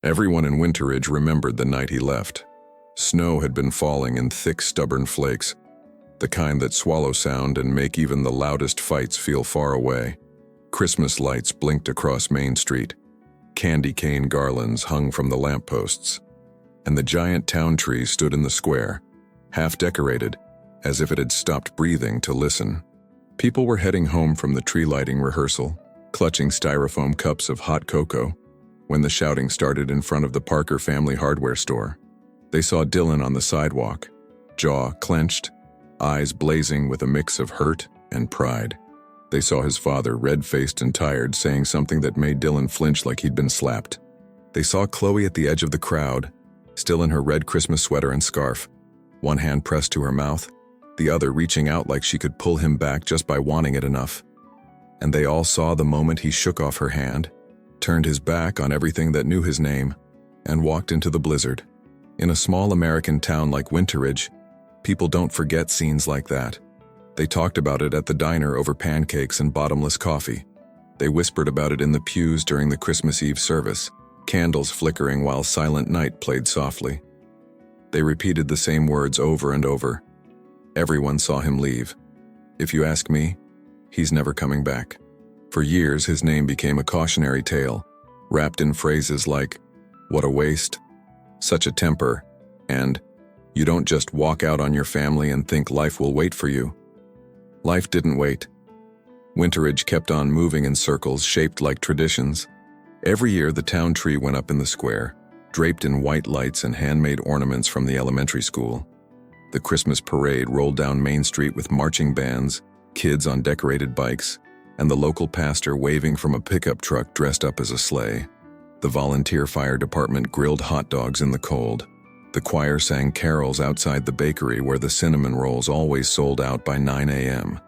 Everyone in Winterridge remembered the night he left. Snow had been falling in thick, stubborn flakes, the kind that swallow sound and make even the loudest fights feel far away. Christmas lights blinked across Main Street. Candy cane garlands hung from the lampposts, and the giant town tree stood in the square, half decorated, as if it had stopped breathing to listen. People were heading home from the tree lighting rehearsal, clutching styrofoam cups of hot cocoa, when the shouting started in front of the Parker family hardware store. They saw Dylan on the sidewalk, jaw clenched, eyes blazing with a mix of hurt and pride. They saw his father, red-faced and tired, saying something that made Dylan flinch like he'd been slapped. They saw Chloe at the edge of the crowd, still in her red Christmas sweater and scarf, one hand pressed to her mouth, the other reaching out like she could pull him back just by wanting it enough. And they all saw the moment he shook off her hand, turned his back on everything that knew his name, and walked into the blizzard. In a small American town like Winterridge, people don't forget scenes like that. They talked about it at the diner over pancakes and bottomless coffee. They whispered about it in the pews during the Christmas Eve service, candles flickering while Silent Night played softly. They repeated the same words over and over. Everyone saw him leave. If you ask me, he's never coming back. For years, his name became a cautionary tale, wrapped in phrases like, "What a waste," "Such a temper," and "You don't just walk out on your family and think life will wait for you." Life didn't wait. Winterridge kept on moving in circles shaped like traditions. Every year, the town tree went up in the square, draped in white lights and handmade ornaments from the elementary school. The Christmas parade rolled down Main Street with marching bands, kids on decorated bikes, and the local pastor waving from a pickup truck dressed up as a sleigh. The volunteer fire department grilled hot dogs in the cold. The choir sang carols outside the bakery where the cinnamon rolls always sold out by 9 a.m.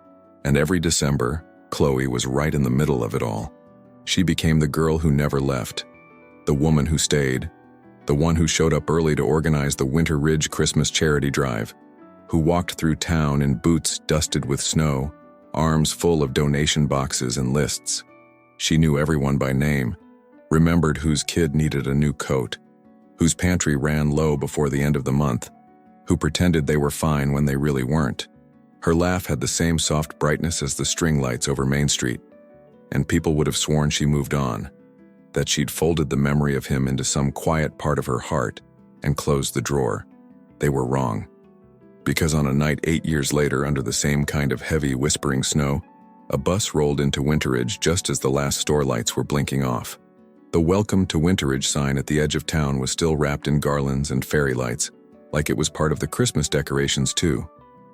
And every December, Chloe was right in the middle of it all. She became the girl who never left, the woman who stayed, the one who showed up early to organize the Winterridge Christmas charity drive, who walked through town in boots dusted with snow, arms full of donation boxes and lists. She knew everyone by name, remembered whose kid needed a new coat, whose pantry ran low before the end of the month, who pretended they were fine when they really weren't. Her laugh had the same soft brightness as the string lights over Main Street, and people would have sworn she moved on, that she'd folded the memory of him into some quiet part of her heart and closed the drawer. They were wrong. Because on a night 8 years later, under the same kind of heavy, whispering snow, a bus rolled into Winterridge just as the last store lights were blinking off. The "Welcome to Winterridge" sign at the edge of town was still wrapped in garlands and fairy lights, like it was part of the Christmas decorations too.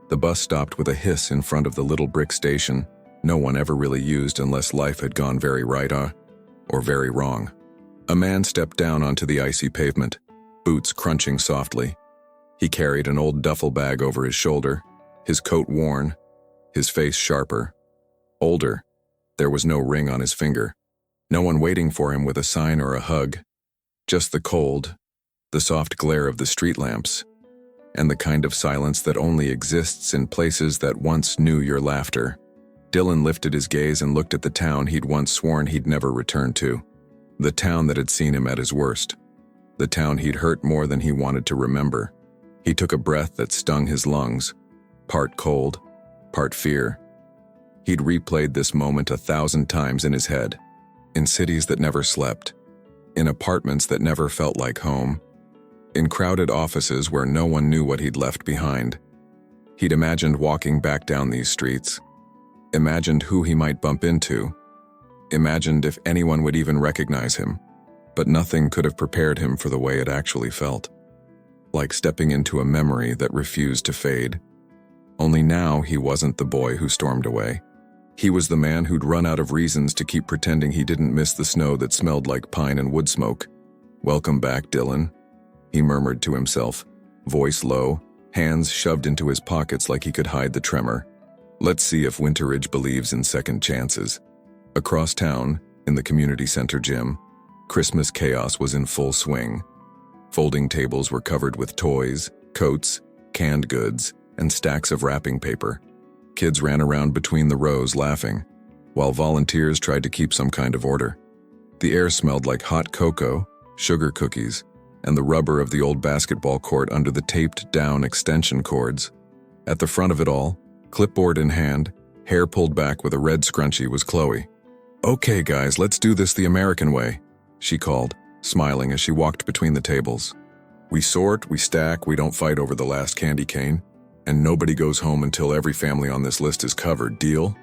The bus stopped with a hiss in front of the little brick station no one ever really used unless life had gone very right or very wrong. A man stepped down onto the icy pavement, boots crunching softly. He carried an old duffel bag over his shoulder, his coat worn, his face sharper. Older. There was no ring on his finger. No one waiting for him with a sign or a hug. Just the cold, the soft glare of the street lamps, and the kind of silence that only exists in places that once knew your laughter. Dylan lifted his gaze and looked at the town he'd once sworn he'd never return to. The town that had seen him at his worst. The town he'd hurt more than he wanted to remember. He took a breath that stung his lungs, part cold, part fear. He'd replayed this moment 1,000 times in his head, in cities that never slept, in apartments that never felt like home, in crowded offices where no one knew what he'd left behind. He'd imagined walking back down these streets, imagined who he might bump into, imagined if anyone would even recognize him, but nothing could have prepared him for the way it actually felt. Like stepping into a memory that refused to fade. Only now he wasn't the boy who stormed away. He was the man who'd run out of reasons to keep pretending he didn't miss the snow that smelled like pine and wood smoke. "Welcome back, Dylan," he murmured to himself, voice low, hands shoved into his pockets like he could hide the tremor. Let's see if Winterridge believes in second chances. Across town, in the community center gym, Christmas chaos was in full swing. Folding tables were covered with toys, coats, canned goods, and stacks of wrapping paper. Kids ran around between the rows laughing, while volunteers tried to keep some kind of order. The air smelled like hot cocoa, sugar cookies, and the rubber of the old basketball court under the taped-down extension cords. At the front of it all, clipboard in hand, hair pulled back with a red scrunchie, was Chloe. "Okay, guys, let's do this the American way," she called, smiling as she walked between the tables. "We sort, we stack, we don't fight over the last candy cane, and nobody goes home until every family on this list is covered, deal?"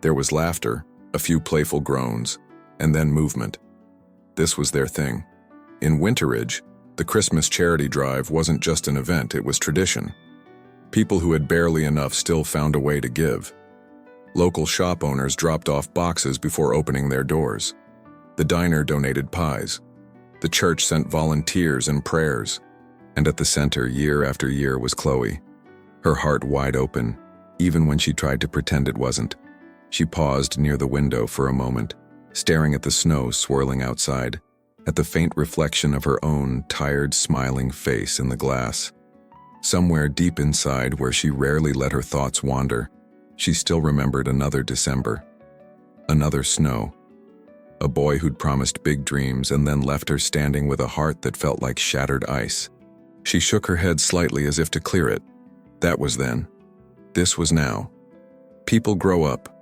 There was laughter, a few playful groans, and then movement. This was their thing. In Winterridge, the Christmas charity drive wasn't just an event, it was tradition. People who had barely enough still found a way to give. Local shop owners dropped off boxes before opening their doors. The diner donated pies. The church sent volunteers and prayers. And at the center, year after year, was Chloe, her heart wide open, even when she tried to pretend it wasn't. She paused near the window for a moment, staring at the snow swirling outside, at the faint reflection of her own tired, smiling face in the glass. Somewhere deep inside, where she rarely let her thoughts wander, she still remembered another December. Another snow. A boy who'd promised big dreams and then left her standing with a heart that felt like shattered ice. She shook her head slightly as if to clear it. That was then. This was now. People grow up.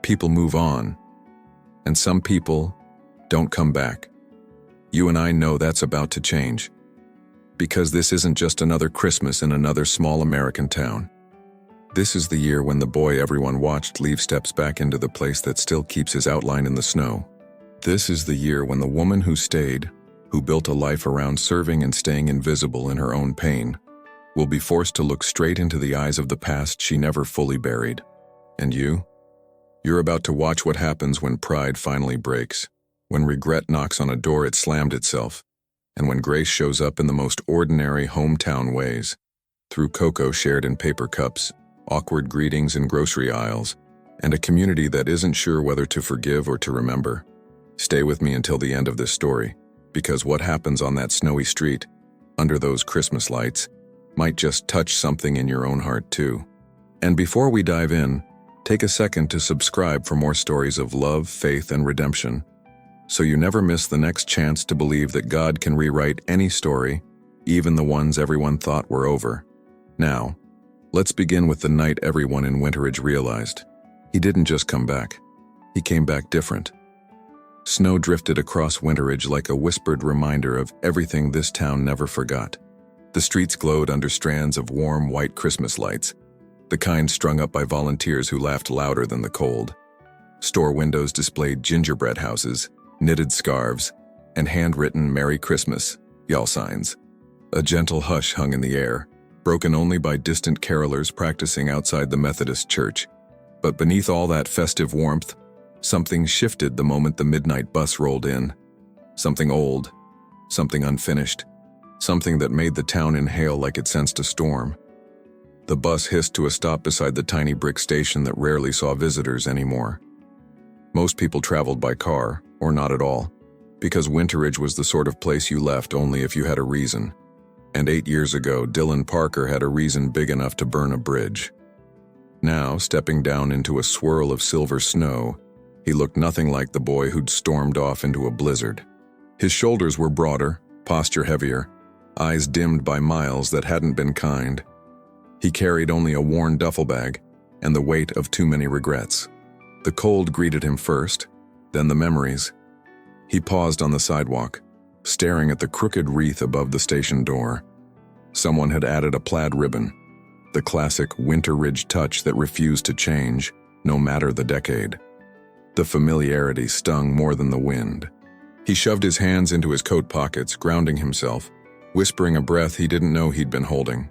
People move on. And some people don't come back. You and I know that's about to change. Because this isn't just another Christmas in another small American town. This is the year when the boy everyone watched leave steps back into the place that still keeps his outline in the snow. This is the year when the woman who stayed, who built a life around serving and staying invisible in her own pain, will be forced to look straight into the eyes of the past she never fully buried. And you? You're about to watch what happens when pride finally breaks, when regret knocks on a door it slammed itself, and when grace shows up in the most ordinary hometown ways, through cocoa shared in paper cups, awkward greetings in grocery aisles, and a community that isn't sure whether to forgive or to remember. Stay with me until the end of this story, because what happens on that snowy street, under those Christmas lights, might just touch something in your own heart too. And before we dive in, take a second to subscribe for more stories of love, faith, and redemption, so you never miss the next chance to believe that God can rewrite any story, even the ones everyone thought were over. Now, let's begin with the night everyone in Winterridge realized. He didn't just come back. He came back different. Snow drifted across Winterridge like a whispered reminder of everything this town never forgot. The streets glowed under strands of warm white Christmas lights, the kind strung up by volunteers who laughed louder than the cold. Store windows displayed gingerbread houses, knitted scarves, and handwritten "Merry Christmas" y'all signs. A gentle hush hung in the air, broken only by distant carolers practicing outside the Methodist church. But beneath all that festive warmth, something shifted the moment the midnight bus rolled in. Something old, something unfinished, something that made the town inhale like it sensed a storm. The bus hissed to a stop beside the tiny brick station that rarely saw visitors anymore. Most people traveled by car, or not at all, because Winterridge was the sort of place you left only if you had a reason. And 8 years ago, Dylan Parker had a reason big enough to burn a bridge. Now, stepping down into a swirl of silver snow, he looked nothing like the boy who'd stormed off into a blizzard. His shoulders were broader, posture heavier, eyes dimmed by miles that hadn't been kind. He carried only a worn duffel bag and the weight of too many regrets. The cold greeted him first, then the memories. He paused on the sidewalk, staring at the crooked wreath above the station door. Someone had added a plaid ribbon, the classic Winterridge touch that refused to change, no matter the decade. The familiarity stung more than the wind. He shoved his hands into his coat pockets, grounding himself, whispering a breath he didn't know he'd been holding.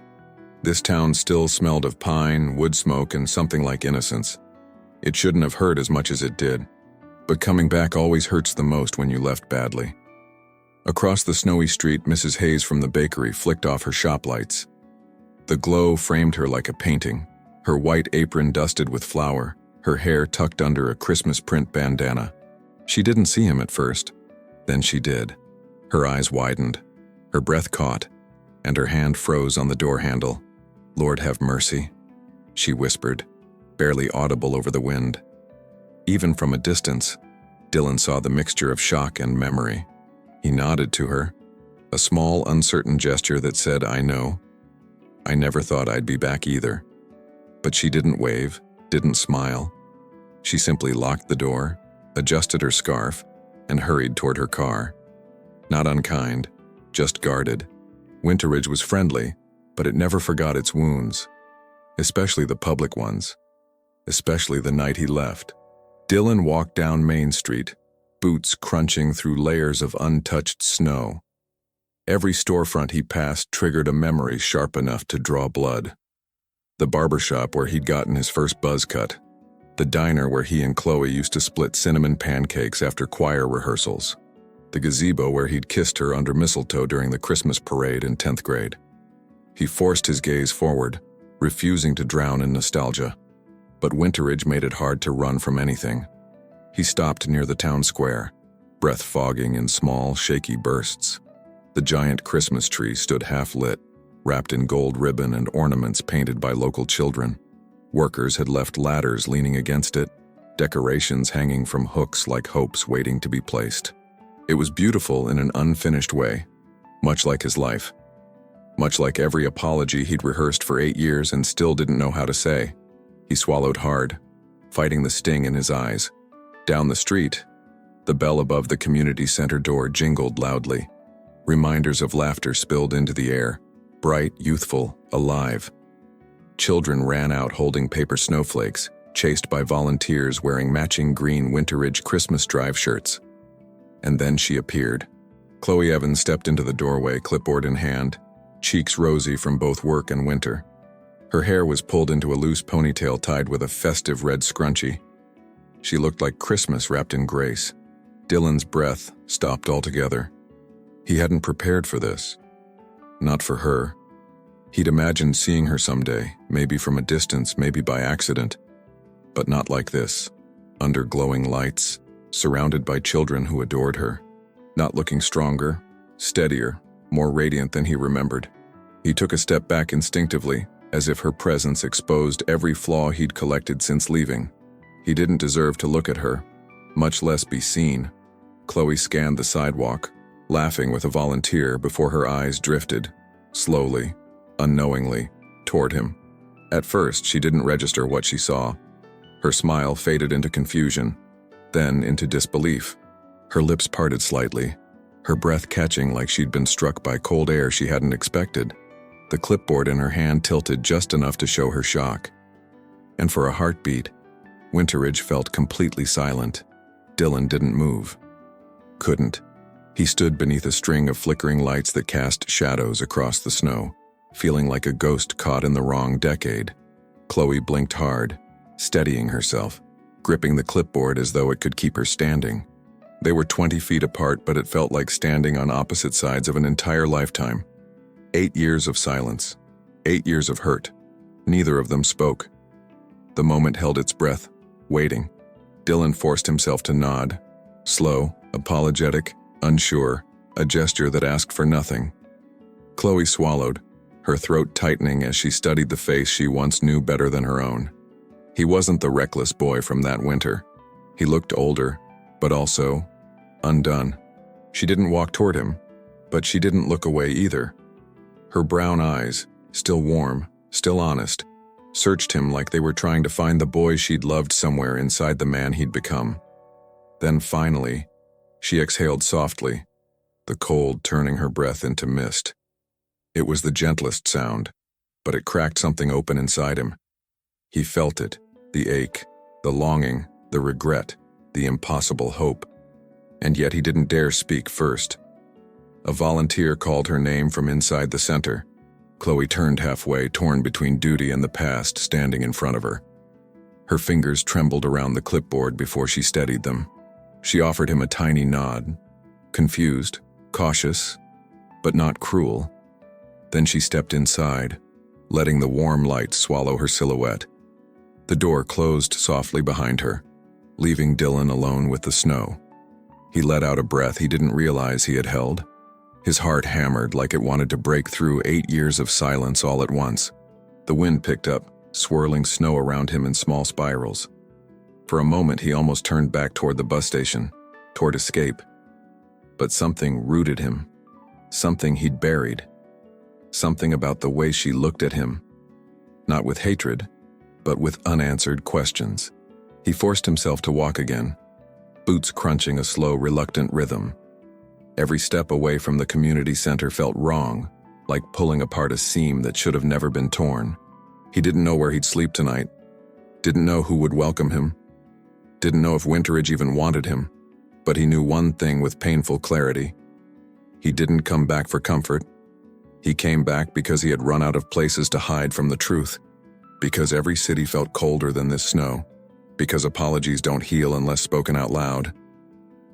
This town still smelled of pine, wood smoke, and something like innocence. It shouldn't have hurt as much as it did, but coming back always hurts the most when you left badly. Across the snowy street, Mrs. Hayes from the bakery flicked off her shop lights. The glow framed her like a painting, her white apron dusted with flour, her hair tucked under a Christmas print bandana. She didn't see him at first. Then she did. Her eyes widened, her breath caught, and her hand froze on the door handle. "Lord have mercy," she whispered, barely audible over the wind. Even from a distance, Dylan saw the mixture of shock and memory. He nodded to her, a small, uncertain gesture that said, "I know. I never thought I'd be back either." But she didn't wave, didn't smile. She simply locked the door, adjusted her scarf, and hurried toward her car. Not unkind, just guarded. Winterridge was friendly, but it never forgot its wounds, especially the public ones, especially the night he left. Dylan walked down Main Street, boots crunching through layers of untouched snow. Every storefront he passed triggered a memory sharp enough to draw blood. The barbershop where he'd gotten his first buzz cut. The diner where he and Chloe used to split cinnamon pancakes after choir rehearsals. The gazebo where he'd kissed her under mistletoe during the Christmas parade in 10th grade. He forced his gaze forward, refusing to drown in nostalgia. But Winterridge made it hard to run from anything. He stopped near the town square, breath fogging in small, shaky bursts. The giant Christmas tree stood half-lit, wrapped in gold ribbon and ornaments painted by local children. Workers had left ladders leaning against it, decorations hanging from hooks like hopes waiting to be placed. It was beautiful in an unfinished way, much like his life. Much like every apology he'd rehearsed for 8 years and still didn't know how to say. He swallowed hard, fighting the sting in his eyes. Down the street, the bell above the community center door jingled loudly. Reminders of laughter spilled into the air, bright, youthful, alive. Children ran out holding paper snowflakes, chased by volunteers wearing matching green Winterridge Christmas Drive shirts. And then she appeared. Chloe Evans stepped into the doorway, clipboard in hand, cheeks rosy from both work and winter. Her hair was pulled into a loose ponytail tied with a festive red scrunchie. She looked like Christmas wrapped in grace. Dylan's breath stopped altogether. He hadn't prepared for this. Not for her. He'd imagined seeing her someday, maybe from a distance, maybe by accident. But not like this, under glowing lights, surrounded by children who adored her. Not looking stronger, steadier, more radiant than he remembered. He took a step back instinctively, as if her presence exposed every flaw he'd collected since leaving. He didn't deserve to look at her, much less be seen. Chloe scanned the sidewalk, laughing with a volunteer before her eyes drifted, slowly, unknowingly, toward him. At first, she didn't register what she saw. Her smile faded into confusion, then into disbelief. Her lips parted slightly, her breath catching like she'd been struck by cold air she hadn't expected. The clipboard in her hand tilted just enough to show her shock. And for a heartbeat, Winterridge felt completely silent. Dylan didn't move. Couldn't. He stood beneath a string of flickering lights that cast shadows across the snow, feeling like a ghost caught in the wrong decade. Chloe blinked hard, steadying herself, gripping the clipboard as though it could keep her standing. They were 20 feet apart, but it felt like standing on opposite sides of an entire lifetime. 8 years of silence, 8 years of hurt. Neither of them spoke. The moment held its breath, waiting. Dylan forced himself to nod, slow, apologetic, unsure, a gesture that asked for nothing. Chloe swallowed, her throat tightening as she studied the face she once knew better than her own. He wasn't the reckless boy from that winter. He looked older, but also undone. She didn't walk toward him, but she didn't look away either. Her brown eyes, still warm, still honest, searched him like they were trying to find the boy she'd loved somewhere inside the man he'd become. Then finally, she exhaled softly, the cold turning her breath into mist. It was the gentlest sound, but it cracked something open inside him. He felt it, the ache, the longing, the regret, the impossible hope. And yet he didn't dare speak first. A volunteer called her name from inside the center. Chloe turned halfway, torn between duty and the past standing in front of her. Her fingers trembled around the clipboard before she steadied them. She offered him a tiny nod, confused, cautious, but not cruel. Then she stepped inside, letting the warm light swallow her silhouette. The door closed softly behind her, leaving Dylan alone with the snow. He let out a breath he didn't realize he had held. His heart hammered like it wanted to break through 8 years of silence all at once. The wind picked up, swirling snow around him in small spirals. For a moment he almost turned back toward the bus station, toward escape. But something rooted him. Something he'd buried. Something about the way she looked at him. Not with hatred, but with unanswered questions. He forced himself to walk again, boots crunching a slow, reluctant rhythm. Every step away from the community center felt wrong, like pulling apart a seam that should have never been torn. He didn't know where he'd sleep tonight, didn't know who would welcome him, didn't know if Winterridge even wanted him, but he knew one thing with painful clarity. He didn't come back for comfort. He came back because he had run out of places to hide from the truth, because every city felt colder than this snow, because apologies don't heal unless spoken out loud,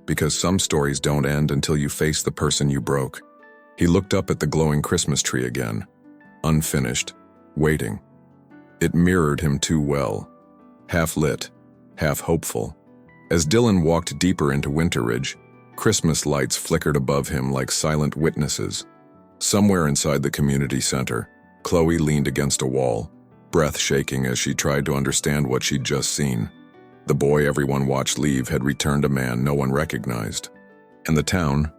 because some stories don't end until you face the person you broke. He looked up at the glowing Christmas tree again, unfinished, waiting. It mirrored him too well, half lit, half hopeful. As Dylan walked deeper into Winterridge, Christmas lights flickered above him like silent witnesses. Somewhere inside the community center, Chloe leaned against a wall, breath shaking as she tried to understand what she'd just seen. The boy everyone watched leave had returned a man no one recognized. And the town,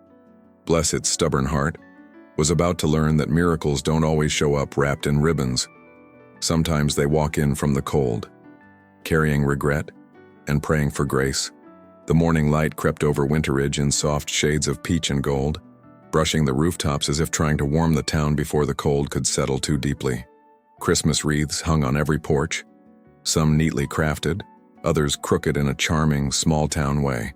bless its stubborn heart, was about to learn that miracles don't always show up wrapped in ribbons. Sometimes they walk in from the cold, carrying regret and praying for grace. The morning light crept over Winterridge in soft shades of peach and gold, brushing the rooftops as if trying to warm the town before the cold could settle too deeply. Christmas wreaths hung on every porch, some neatly crafted, others crooked in a charming, small-town way.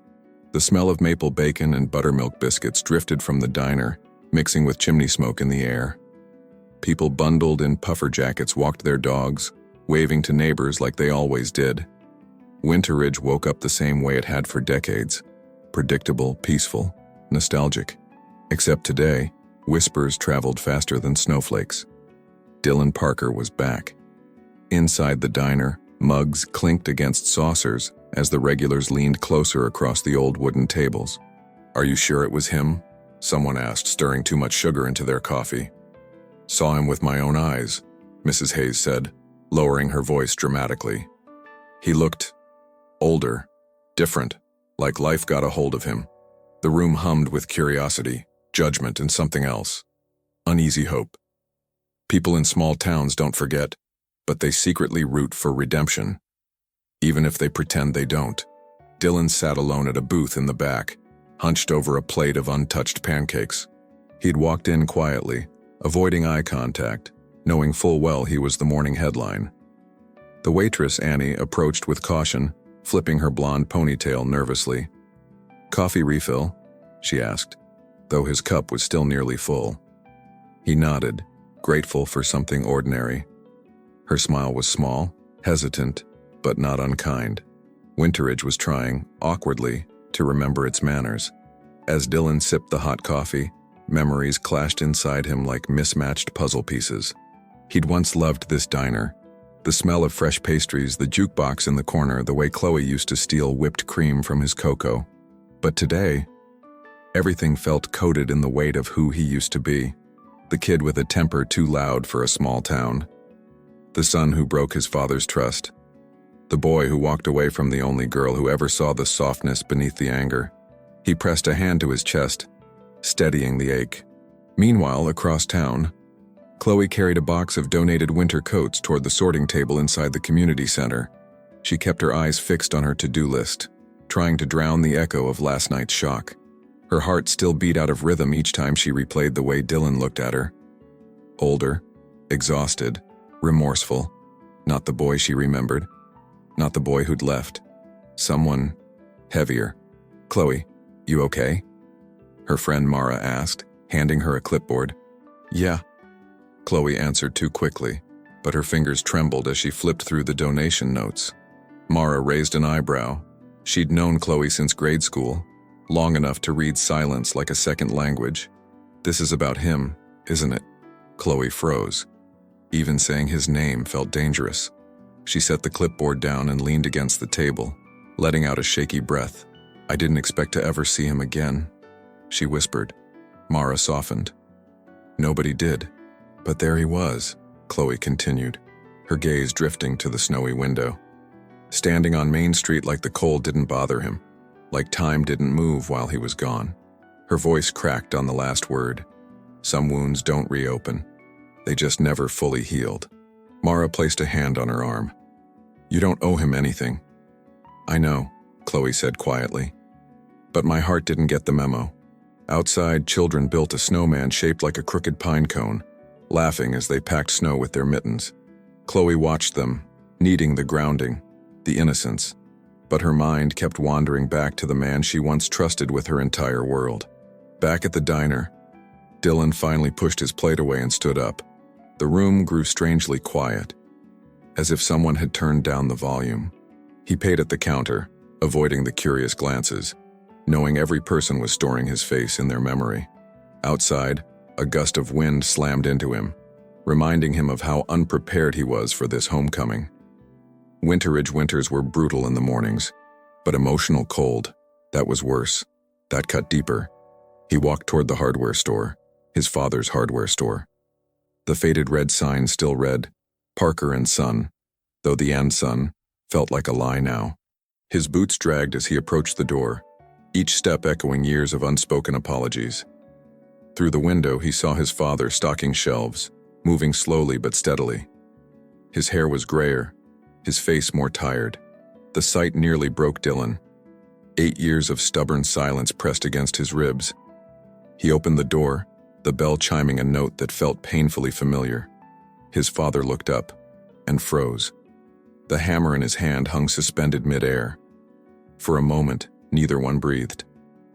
The smell of maple bacon and buttermilk biscuits drifted from the diner, mixing with chimney smoke in the air. People bundled in puffer jackets walked their dogs, waving to neighbors like they always did. Winterridge woke up the same way it had for decades, predictable, peaceful, nostalgic. Except today, whispers traveled faster than snowflakes. Dylan Parker was back. Inside the diner, mugs clinked against saucers as the regulars leaned closer across the old wooden tables. "Are you sure it was him?" someone asked, stirring too much sugar into their coffee. "Saw him with my own eyes," Mrs. Hayes said, lowering her voice dramatically. He looked older, different, like life got a hold of him. The room hummed with curiosity, judgment, and something else. Uneasy hope. People in small towns don't forget, but they secretly root for redemption, even if they pretend they don't. Dylan sat alone at a booth in the back, hunched over a plate of untouched pancakes. He'd walked in quietly, avoiding eye contact, knowing full well he was the morning headline. The waitress, Annie, approached with caution, flipping her blonde ponytail nervously. "Coffee refill?" she asked, though his cup was still nearly full. He nodded, grateful for something ordinary. Her smile was small, hesitant, but not unkind. Winterridge was trying, awkwardly, to remember its manners. As Dylan sipped the hot coffee, memories clashed inside him like mismatched puzzle pieces. He'd once loved this diner. The smell of fresh pastries, the jukebox in the corner, the way Chloe used to steal whipped cream from his cocoa. But today, everything felt coated in the weight of who he used to be. The kid with a temper too loud for a small town. The son who broke his father's trust. The boy who walked away from the only girl who ever saw the softness beneath the anger. He pressed a hand to his chest, steadying the ache. Meanwhile, across town, Chloe carried a box of donated winter coats toward the sorting table inside the community center. She kept her eyes fixed on her to-do list, trying to drown the echo of last night's shock. Her heart still beat out of rhythm each time she replayed the way Dylan looked at her. Older, exhausted, remorseful. Not the boy she remembered. Not the boy who'd left. Someone heavier. "Chloe, you okay?" her friend Mara asked, handing her a clipboard. "Yeah," Chloe answered too quickly, but her fingers trembled as she flipped through the donation notes. Mara raised an eyebrow. She'd known Chloe since grade school, long enough to read silence like a second language. "This is about him, isn't it?" Chloe froze. Even saying his name felt dangerous. She set the clipboard down and leaned against the table, letting out a shaky breath. "I didn't expect to ever see him again," she whispered. Mara softened. "Nobody did. But there he was," Chloe continued, her gaze drifting to the snowy window. Standing on Main Street like the cold didn't bother him, like time didn't move while he was gone. Her voice cracked on the last word. Some wounds don't reopen. They just never fully healed. Mara placed a hand on her arm. You don't owe him anything. I know, Chloe said quietly. But my heart didn't get the memo. Outside, children built a snowman shaped like a crooked pine cone, laughing as they packed snow with their mittens. Chloe watched them, needing the grounding, the innocence. But her mind kept wandering back to the man she once trusted with her entire world. Back at the diner, Dylan finally pushed his plate away and stood up. The room grew strangely quiet, as if someone had turned down the volume. He paid at the counter, avoiding the curious glances, knowing every person was storing his face in their memory. Outside, a gust of wind slammed into him, reminding him of how unprepared he was for this homecoming. Winterridge winters were brutal in the mornings, but emotional cold, that was worse. That cut deeper. He walked toward the hardware store, his father's hardware store. The faded red sign still read, Parker and Son, though the and Son felt like a lie now. His boots dragged as he approached the door, each step echoing years of unspoken apologies. Through the window, he saw his father stocking shelves, moving slowly but steadily. His hair was grayer, his face more tired. The sight nearly broke Dylan. 8 years of stubborn silence pressed against his ribs. He opened the door, the bell chiming a note that felt painfully familiar. His father looked up and froze. The hammer in his hand hung suspended mid-air. For a moment, neither one breathed.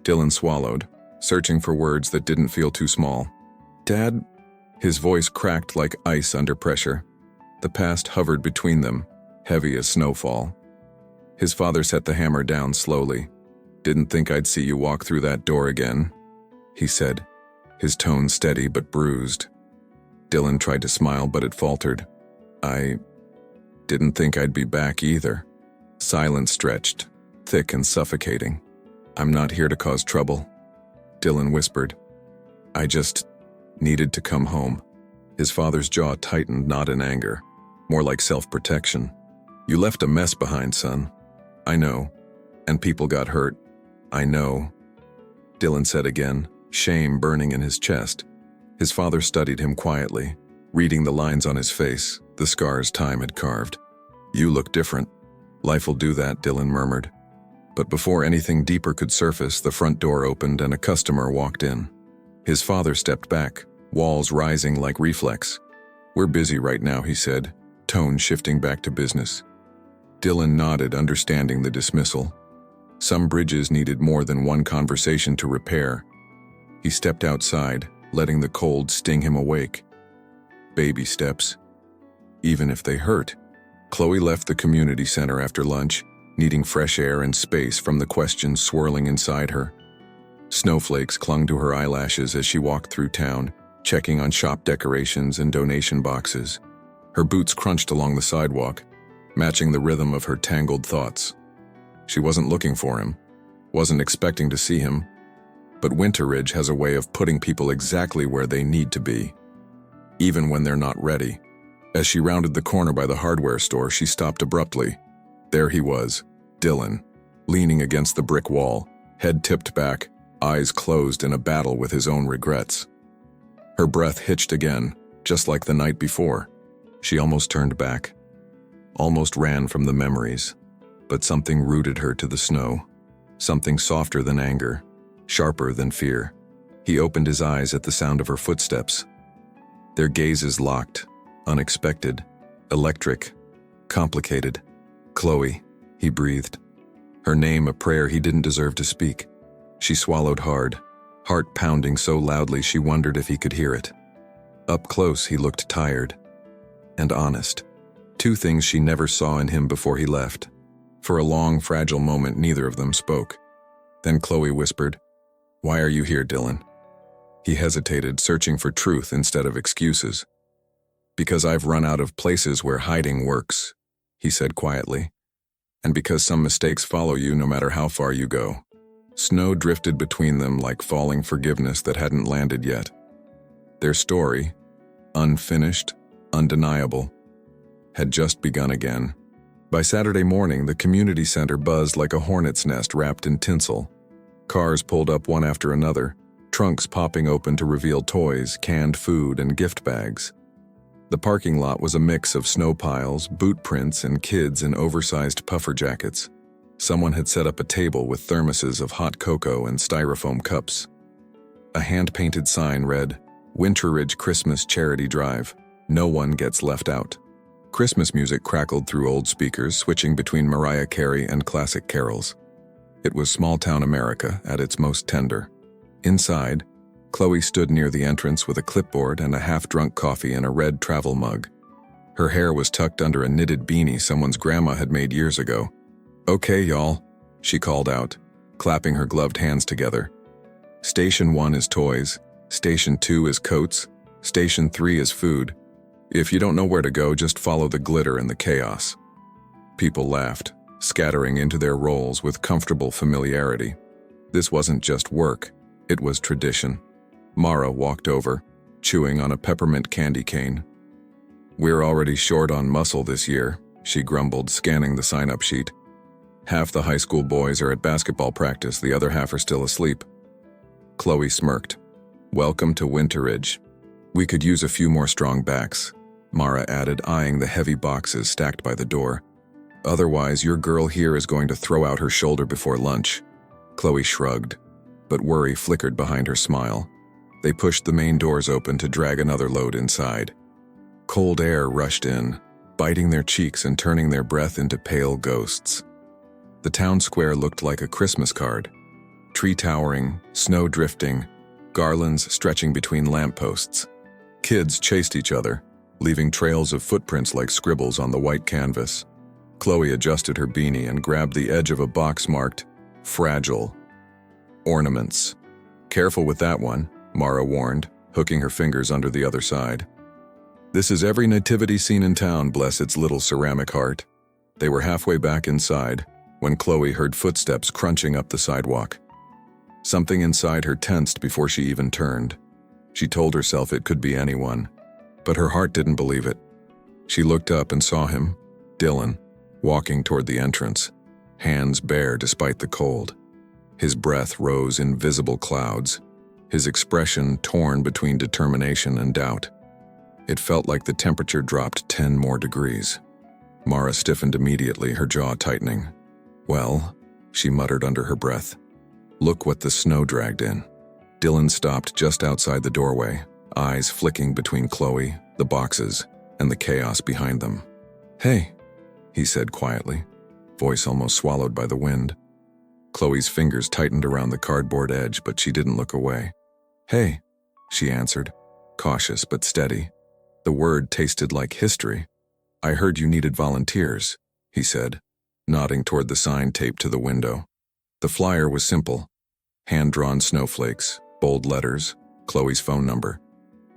Dylan swallowed, searching for words that didn't feel too small. Dad? His voice cracked like ice under pressure. The past hovered between them, heavy as snowfall. His father set the hammer down slowly. Didn't think I'd see you walk through that door again, he said, his tone steady but bruised. Dylan tried to smile, but it faltered. I didn't think I'd be back either. Silence stretched, thick and suffocating. I'm not here to cause trouble, Dylan whispered. I just needed to come home. His father's jaw tightened, not in anger, more like self-protection. You left a mess behind, son. I know. And people got hurt. I know, Dylan said again, shame burning in his chest. His father studied him quietly, reading the lines on his face, the scars time had carved. You look different. Life will do that, Dylan murmured. But before anything deeper could surface, the front door opened and a customer walked in. His father stepped back, walls rising like reflex. We're busy right now, he said, tone shifting back to business. Dylan nodded, understanding the dismissal. Some bridges needed more than one conversation to repair. He stepped outside, letting the cold sting him awake. Baby steps. Even if they hurt. Chloe left the community center after lunch, needing fresh air and space from the questions swirling inside her. Snowflakes clung to her eyelashes as she walked through town, checking on shop decorations and donation boxes. Her boots crunched along the sidewalk, matching the rhythm of her tangled thoughts. She wasn't looking for him, wasn't expecting to see him, but Winterridge has a way of putting people exactly where they need to be, even when they're not ready. As she rounded the corner by the hardware store, she stopped abruptly. There he was, Dylan, leaning against the brick wall, head tipped back, eyes closed in a battle with his own regrets. Her breath hitched again, just like the night before. She almost turned back, almost ran from the memories. But something rooted her to the snow, something softer than anger, sharper than fear. He opened his eyes at the sound of her footsteps. Their gazes locked, unexpected, electric, complicated. Chloe, he breathed. Her name a prayer he didn't deserve to speak. She swallowed hard, heart pounding so loudly she wondered if he could hear it. Up close, he looked tired and honest. Two things she never saw in him before he left. For a long, fragile moment, neither of them spoke. Then Chloe whispered, "Why are you here, Dylan?" He hesitated, searching for truth instead of excuses. "Because I've run out of places where hiding works," he said quietly. "And because some mistakes follow you no matter how far you go." Snow drifted between them like falling forgiveness that hadn't landed yet. Their story, unfinished, undeniable, had just begun again. By Saturday morning, the community center buzzed like a hornet's nest wrapped in tinsel. Cars pulled up one after another, trunks popping open to reveal toys, canned food, and gift bags. The parking lot was a mix of snow piles, boot prints, and kids in oversized puffer jackets. Someone had set up a table with thermoses of hot cocoa and styrofoam cups. A hand-painted sign read, "Winterridge Christmas Charity Drive. No one gets left out." Christmas music crackled through old speakers, switching between Mariah Carey and classic carols. It was small-town America at its most tender. Inside, Chloe stood near the entrance with a clipboard and a half-drunk coffee in a red travel mug. Her hair was tucked under a knitted beanie someone's grandma had made years ago. "Okay, y'all," she called out, clapping her gloved hands together. "Station 1 is toys, Station 2 is coats, Station 3 is food. If you don't know where to go, just follow the glitter and the chaos." People laughed, scattering into their roles with comfortable familiarity. This wasn't just work, it was tradition. Mara walked over, chewing on a peppermint candy cane. "We're already short on muscle this year," she grumbled, scanning the sign-up sheet. "Half the high school boys are at basketball practice, the other half are still asleep." Chloe smirked. "Welcome to Winterridge. We could use a few more strong backs," Mara added, eyeing the heavy boxes stacked by the door. "Otherwise, your girl here is going to throw out her shoulder before lunch." Chloe shrugged, but worry flickered behind her smile. They pushed the main doors open to drag another load inside. Cold air rushed in, biting their cheeks and turning their breath into pale ghosts. The town square looked like a Christmas card. Tree towering, snow drifting, garlands stretching between lampposts. Kids chased each other, leaving trails of footprints like scribbles on the white canvas. Chloe adjusted her beanie and grabbed the edge of a box marked, "Fragile." "Ornaments." "Careful with that one," Mara warned, hooking her fingers under the other side. "This is every nativity scene in town, bless its little ceramic heart." They were halfway back inside when Chloe heard footsteps crunching up the sidewalk. Something inside her tensed before she even turned. She told herself it could be anyone, but her heart didn't believe it. She looked up and saw him, Dylan, walking toward the entrance, hands bare despite the cold. His breath rose in visible clouds, his expression torn between determination and doubt. It felt like the temperature dropped 10 more degrees. Mara stiffened immediately, her jaw tightening. "Well," she muttered under her breath. "Look what the snow dragged in." Dylan stopped just outside the doorway, eyes flicking between Chloe, the boxes, and the chaos behind them. "Hey," he said quietly, voice almost swallowed by the wind. Chloe's fingers tightened around the cardboard edge, but she didn't look away. "Hey," she answered, cautious but steady. The word tasted like history. "I heard you needed volunteers," he said, nodding toward the sign taped to the window. The flyer was simple. Hand-drawn snowflakes, bold letters, Chloe's phone number.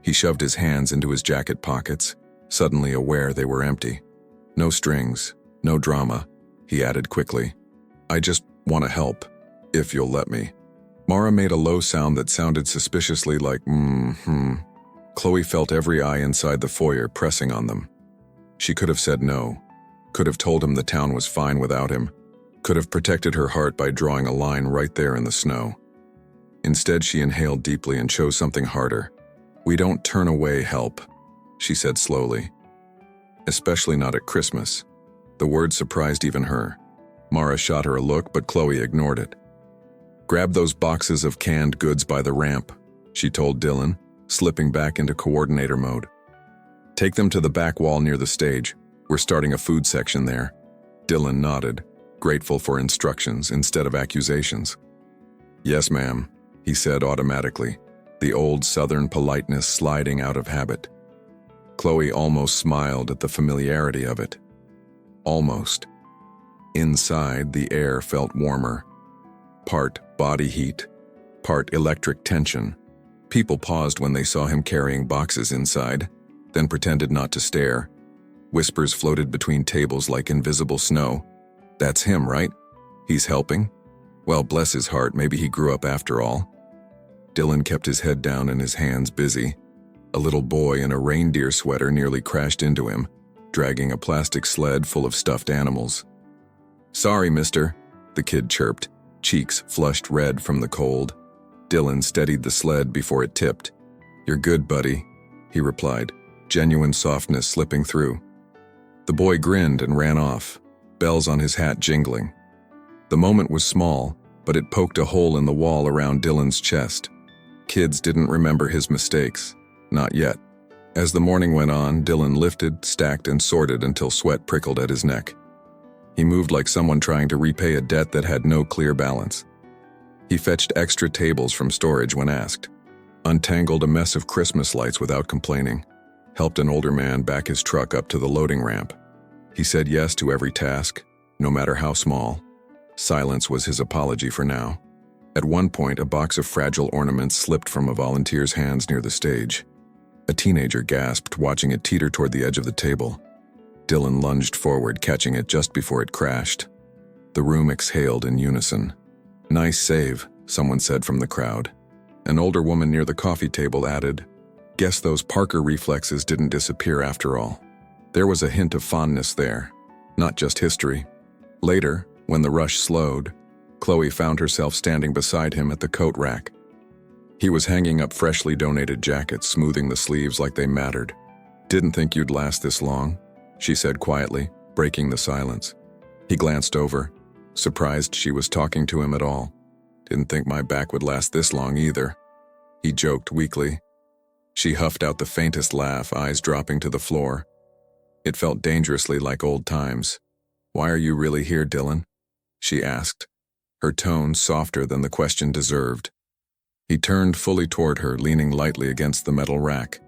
He shoved his hands into his jacket pockets, suddenly aware they were empty. "No strings, no drama," he added quickly. "I just want to help, if you'll let me." Mara made a low sound that sounded suspiciously like Chloe felt every eye inside the foyer pressing on them. She could have said no, could have told him the town was fine without him, could have protected her heart by drawing a line right there in the snow. Instead, she inhaled deeply and chose something harder. "We don't turn away help," she said slowly. "Especially not at Christmas." The word surprised even her. Mara shot her a look, but Chloe ignored it. "Grab those boxes of canned goods by the ramp," she told Dylan, slipping back into coordinator mode. "Take them to the back wall near the stage. We're starting a food section there." Dylan nodded, grateful for instructions instead of accusations. "Yes, ma'am," he said automatically, the old Southern politeness sliding out of habit. Chloe almost smiled at the familiarity of it. Almost. Inside, the air felt warmer. Part body heat, part electric tension. People paused when they saw him carrying boxes inside, then pretended not to stare. Whispers floated between tables like invisible snow. "That's him, right? He's helping? Well, bless his heart, maybe he grew up after all." Dylan kept his head down and his hands busy. A little boy in a reindeer sweater nearly crashed into him, dragging a plastic sled full of stuffed animals. "Sorry, mister," the kid chirped, cheeks flushed red from the cold. Dylan steadied the sled before it tipped. "You're good, buddy," he replied, genuine softness slipping through. The boy grinned and ran off, bells on his hat jingling. The moment was small, but it poked a hole in the wall around Dylan's chest. Kids didn't remember his mistakes. Not yet. As the morning went on, Dylan lifted, stacked, and sorted until sweat prickled at his neck. He moved like someone trying to repay a debt that had no clear balance. He fetched extra tables from storage when asked, untangled a mess of Christmas lights without complaining, helped an older man back his truck up to the loading ramp. He said yes to every task, no matter how small. Silence was his apology for now. At one point, a box of fragile ornaments slipped from a volunteer's hands near the stage. A teenager gasped, watching it teeter toward the edge of the table. Dylan lunged forward, catching it just before it crashed. The room exhaled in unison. "Nice save," someone said from the crowd. An older woman near the coffee table added, "Guess those Parker reflexes didn't disappear after all." There was a hint of fondness there, not just history. Later, when the rush slowed, Chloe found herself standing beside him at the coat rack. He was hanging up freshly donated jackets, smoothing the sleeves like they mattered. "Didn't think you'd last this long," she said quietly, breaking the silence. He glanced over, surprised she was talking to him at all. "Didn't think my back would last this long either," he joked weakly. She huffed out the faintest laugh, eyes dropping to the floor. It felt dangerously like old times. "Why are you really here, Dylan?" she asked, her tone softer than the question deserved. He turned fully toward her, leaning lightly against the metal rack.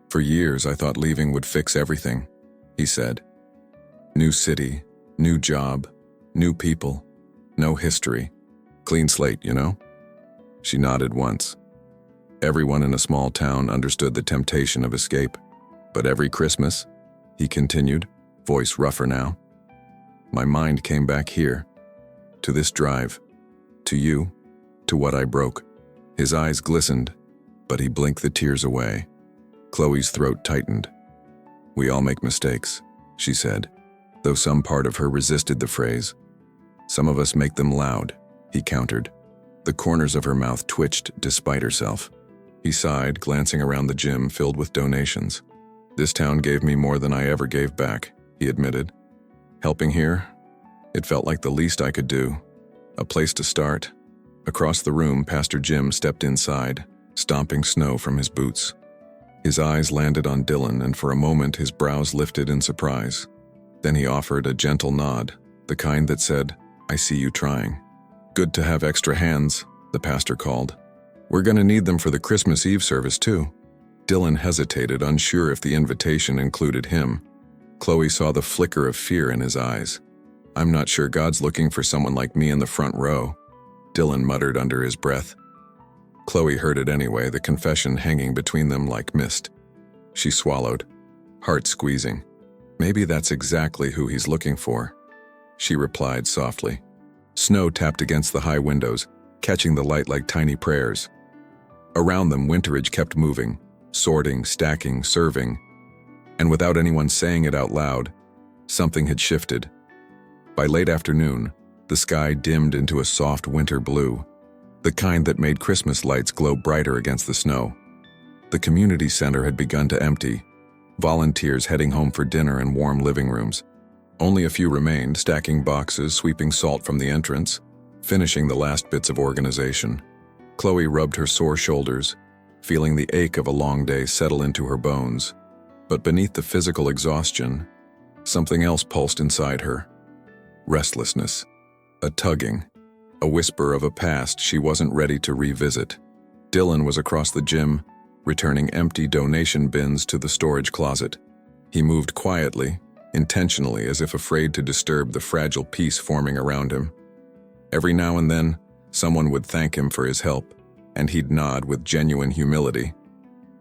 "For years I thought leaving would fix everything," he said. "New city, new job, new people, no history. Clean slate, you know?" She nodded once. Everyone in a small town understood the temptation of escape. "But every Christmas," he continued, voice rougher now, "my mind came back here, to this drive, to you, to what I broke." His eyes glistened, but he blinked the tears away. Chloe's throat tightened. "We all make mistakes," she said, though some part of her resisted the phrase. "Some of us make them loud," he countered. The corners of her mouth twitched despite herself. He sighed, glancing around the gym filled with donations. "This town gave me more than I ever gave back," he admitted. "Helping here? It felt like the least I could do. A place to start." Across the room, Pastor Jim stepped inside, stomping snow from his boots. His eyes landed on Dylan, and for a moment his brows lifted in surprise. Then he offered a gentle nod, the kind that said, "I see you trying." "Good to have extra hands," the pastor called. "We're going to need them for the Christmas Eve service, too." Dylan hesitated, unsure if the invitation included him. Chloe saw the flicker of fear in his eyes. "I'm not sure God's looking for someone like me in the front row," Dylan muttered under his breath. Chloe heard it anyway, the confession hanging between them like mist. She swallowed, heart squeezing. "Maybe that's exactly who he's looking for," she replied softly. Snow tapped against the high windows, catching the light like tiny prayers. Around them, Winterridge kept moving, sorting, stacking, serving. And without anyone saying it out loud, something had shifted. By late afternoon, the sky dimmed into a soft winter blue, the kind that made Christmas lights glow brighter against the snow. The community center had begun to empty, volunteers heading home for dinner in warm living rooms. Only a few remained, stacking boxes, sweeping salt from the entrance, finishing the last bits of organization. Chloe rubbed her sore shoulders, feeling the ache of a long day settle into her bones. But beneath the physical exhaustion, something else pulsed inside her. Restlessness. A tugging, a whisper of a past she wasn't ready to revisit. Dylan was across the gym, returning empty donation bins to the storage closet. He moved quietly, intentionally, as if afraid to disturb the fragile peace forming around him. Every now and then, someone would thank him for his help, and he'd nod with genuine humility.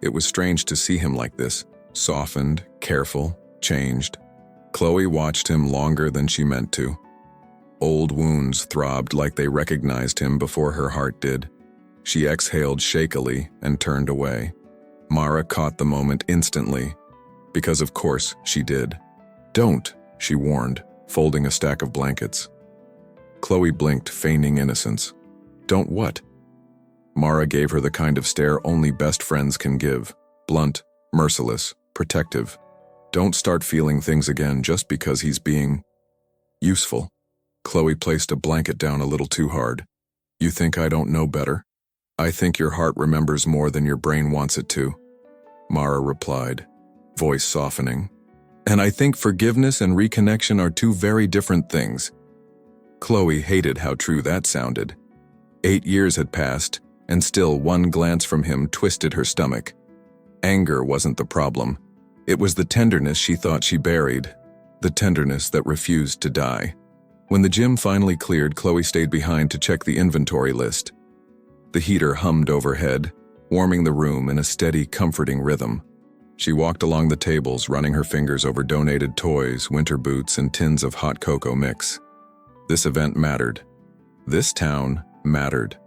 It was strange to see him like this, softened, careful, changed. Chloe watched him longer than she meant to. Old wounds throbbed like they recognized him before her heart did. She exhaled shakily and turned away. Mara caught the moment instantly, because of course she did. "Don't," she warned, folding a stack of blankets. Chloe blinked, feigning innocence. "Don't what?" Mara gave her the kind of stare only best friends can give. Blunt, merciless, protective. Don't start feeling things again just because he's being useful. Chloe placed a blanket down a little too hard. You think I don't know better? I think your heart remembers more than your brain wants it to, Mara replied, voice softening. And I think forgiveness and reconnection are two very different things. Chloe hated how true that sounded. 8 years had passed, and still one glance from him twisted her stomach. Anger wasn't the problem. It was the tenderness she thought she buried, the tenderness that refused to die. When the gym finally cleared, Chloe stayed behind to check the inventory list. The heater hummed overhead, warming the room in a steady, comforting rhythm. She walked along the tables, running her fingers over donated toys, winter boots, and tins of hot cocoa mix. This event mattered. This town mattered.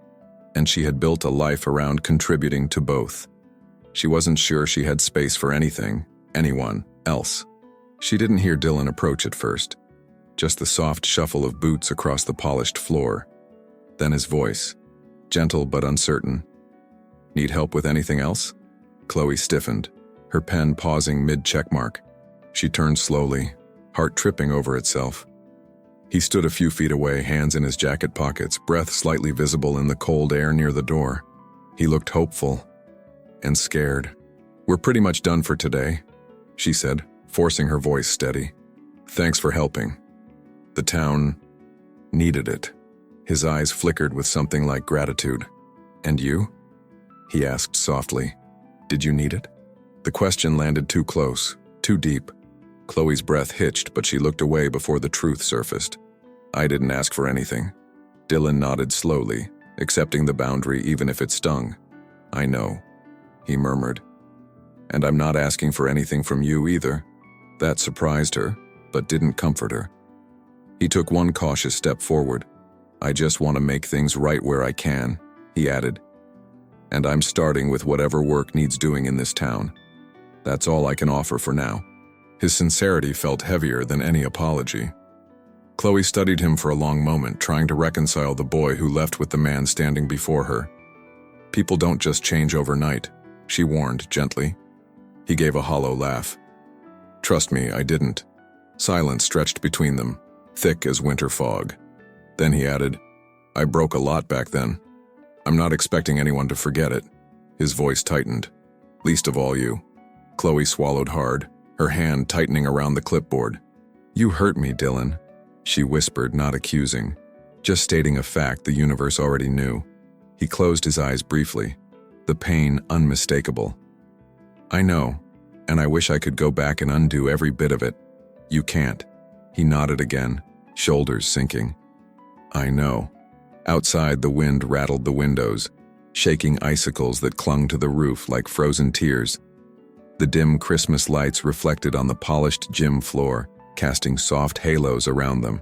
And she had built a life around contributing to both. She wasn't sure she had space for anyone else. She didn't hear Dylan approach at first. Just the soft shuffle of boots across the polished floor. Then his voice, gentle but uncertain. Need help with anything else? Chloe stiffened, her pen pausing mid-checkmark. She turned slowly, heart tripping over itself. He stood a few feet away, hands in his jacket pockets, breath slightly visible in the cold air near the door. He looked hopeful and scared. We're pretty much done for today, she said, forcing her voice steady. Thanks for helping. The town needed it. His eyes flickered with something like gratitude. And you? He asked softly. Did you need it? The question landed too close, too deep. Chloe's breath hitched, but she looked away before the truth surfaced. I didn't ask for anything. Dylan nodded slowly, accepting the boundary even if it stung. I know, he murmured. And I'm not asking for anything from you either. That surprised her, but didn't comfort her. He took one cautious step forward. I just want to make things right where I can, he added. And I'm starting with whatever work needs doing in this town. That's all I can offer for now. His sincerity felt heavier than any apology. Chloe studied him for a long moment, trying to reconcile the boy who left with the man standing before her. People don't just change overnight, she warned gently. He gave a hollow laugh. Trust me, I didn't. Silence stretched between them, thick as winter fog. Then he added, I broke a lot back then. I'm not expecting anyone to forget it. His voice tightened. Least of all you. Chloe swallowed hard, her hand tightening around the clipboard. You hurt me, Dylan, she whispered, not accusing, just stating a fact the universe already knew. He closed his eyes briefly, the pain unmistakable. I know, and I wish I could go back and undo every bit of it. You can't. He nodded again, shoulders sinking. I know. Outside, the wind rattled the windows, shaking icicles that clung to the roof like frozen tears. The dim Christmas lights reflected on the polished gym floor, casting soft halos around them.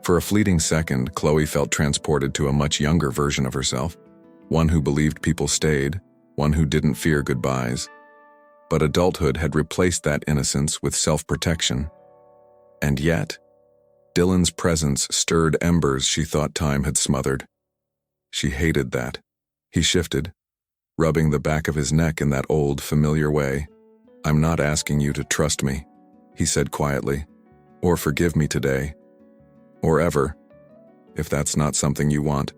For a fleeting second, Chloe felt transported to a much younger version of herself, one who believed people stayed, one who didn't fear goodbyes. But adulthood had replaced that innocence with self-protection. And yet, Dylan's presence stirred embers she thought time had smothered. She hated that. He shifted, rubbing the back of his neck in that old, familiar way. I'm not asking you to trust me, he said quietly, or forgive me today, or ever, if that's not something you want.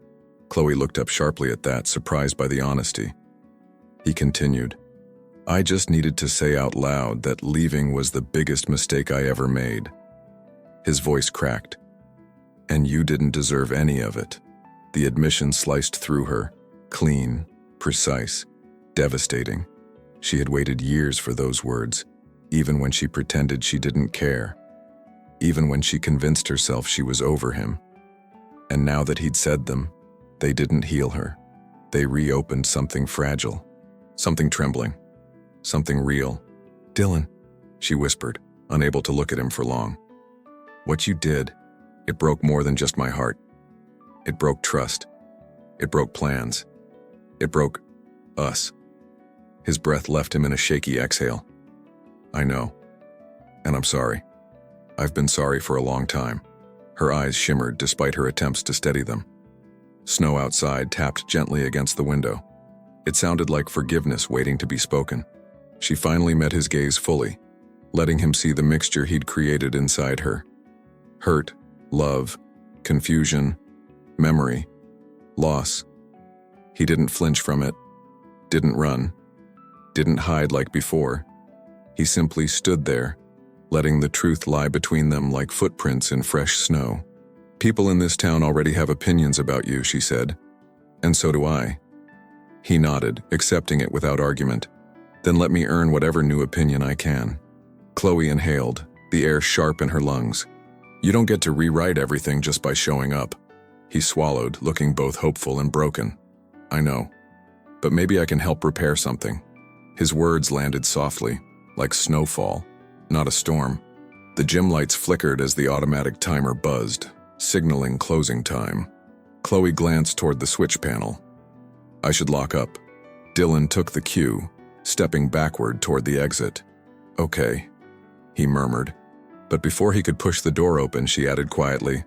Chloe looked up sharply at that, surprised by the honesty. He continued, I just needed to say out loud that leaving was the biggest mistake I ever made. His voice cracked. And you didn't deserve any of it. The admission sliced through her, clean, precise, devastating. She had waited years for those words, even when she pretended she didn't care, even when she convinced herself she was over him. And now that he'd said them, they didn't heal her. They reopened something fragile, something trembling, something real. Dylan, she whispered, unable to look at him for long. What you did, it broke more than just my heart. It broke trust. It broke plans. It broke us. His breath left him in a shaky exhale. I know. And I'm sorry. I've been sorry for a long time. Her eyes shimmered despite her attempts to steady them. Snow outside tapped gently against the window. It sounded like forgiveness waiting to be spoken. She finally met his gaze fully, letting him see the mixture he'd created inside her. Hurt, love, confusion, memory, loss. He didn't flinch from it, didn't run, didn't hide like before. He simply stood there, letting the truth lie between them like footprints in fresh snow. "People in this town already have opinions about you," she said. "And so do I." He nodded, accepting it without argument. "Then let me earn whatever new opinion I can." Chloe inhaled, the air sharp in her lungs. "You don't get to rewrite everything just by showing up." He swallowed, looking both hopeful and broken. "I know. But maybe I can help repair something." His words landed softly, like snowfall, not a storm. The gym lights flickered as the automatic timer buzzed, signaling closing time. Chloe glanced toward the switch panel. "I should lock up." Dylan took the cue, stepping backward toward the exit. "Okay," he murmured. But before he could push the door open, she added quietly,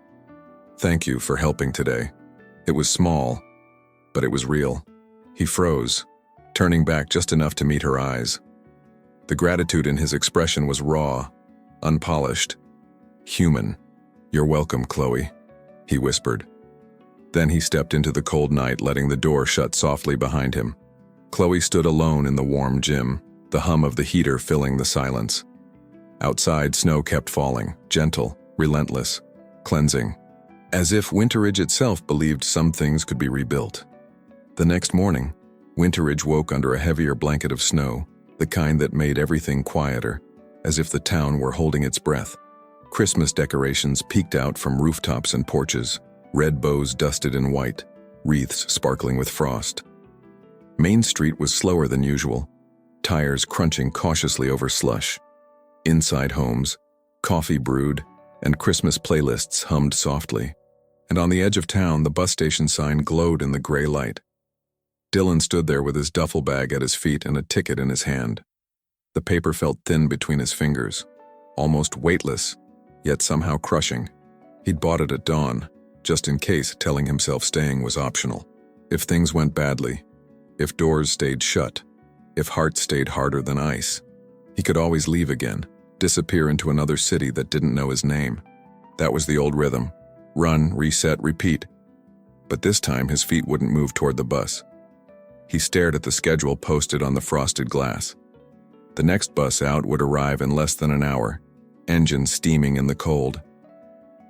"Thank you for helping today." It was small, but it was real. He froze, turning back just enough to meet her eyes. The gratitude in his expression was raw, unpolished, human. "You're welcome, Chloe," he whispered. Then he stepped into the cold night, letting the door shut softly behind him. Chloe stood alone in the warm gym, the hum of the heater filling the silence. Outside, snow kept falling, gentle, relentless, cleansing, as if Winterridge itself believed some things could be rebuilt. The next morning, Winterridge woke under a heavier blanket of snow, the kind that made everything quieter, as if the town were holding its breath. Christmas decorations peeked out from rooftops and porches, red bows dusted in white, wreaths sparkling with frost. Main Street was slower than usual, tires crunching cautiously over slush. Inside homes, coffee brewed, and Christmas playlists hummed softly. And on the edge of town, the bus station sign glowed in the gray light. Dylan stood there with his duffel bag at his feet and a ticket in his hand. The paper felt thin between his fingers, almost weightless, yet somehow crushing. He'd bought it at dawn, just in case, telling himself staying was optional. If things went badly, if doors stayed shut, if hearts stayed harder than ice, he could always leave again, disappear into another city that didn't know his name. That was the old rhythm. Run, reset, repeat. But this time his feet wouldn't move toward the bus. He stared at the schedule posted on the frosted glass. The next bus out would arrive in less than an hour, engine steaming in the cold.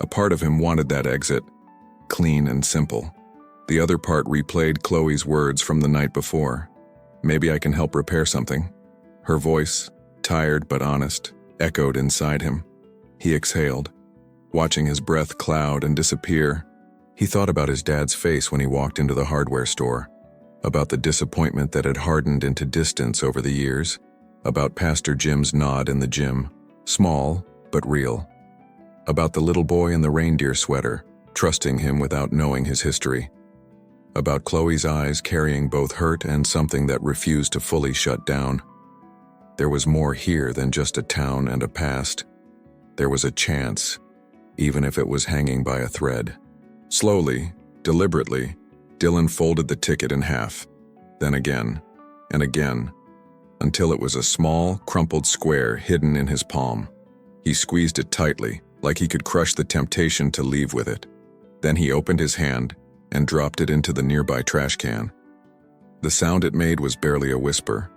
A part of him wanted that exit, clean and simple. The other part replayed Chloe's words from the night before. "Maybe I can help repair something." Her voice, tired but honest, echoed inside him. He exhaled, watching his breath cloud and disappear. He thought about his dad's face when he walked into the hardware store, about the disappointment that had hardened into distance over the years, about Pastor Jim's nod in the gym, small but real, about the little boy in the reindeer sweater, trusting him without knowing his history, about Chloe's eyes carrying both hurt and something that refused to fully shut down. There was more here than just a town and a past. There was a chance, even if it was hanging by a thread. Slowly, deliberately, Dylan folded the ticket in half, then again, and again, until it was a small, crumpled square hidden in his palm. He squeezed it tightly, like he could crush the temptation to leave with it. Then he opened his hand and dropped it into the nearby trash can. The sound it made was barely a whisper,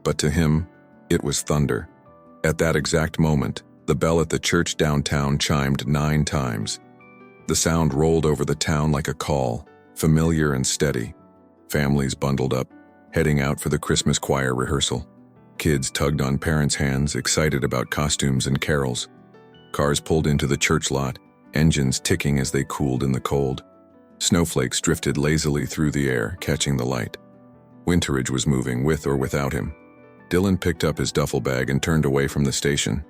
but to him, it was thunder. At that exact moment, the bell at the church downtown chimed 9 times. The sound rolled over the town like a call, familiar and steady. Families bundled up, heading out for the Christmas choir rehearsal. Kids tugged on parents' hands, excited about costumes and carols. Cars pulled into the church lot, engines ticking as they cooled in the cold. Snowflakes drifted lazily through the air, catching the light. Winterridge was moving, with or without him. Dylan picked up his duffel bag and turned away from the station.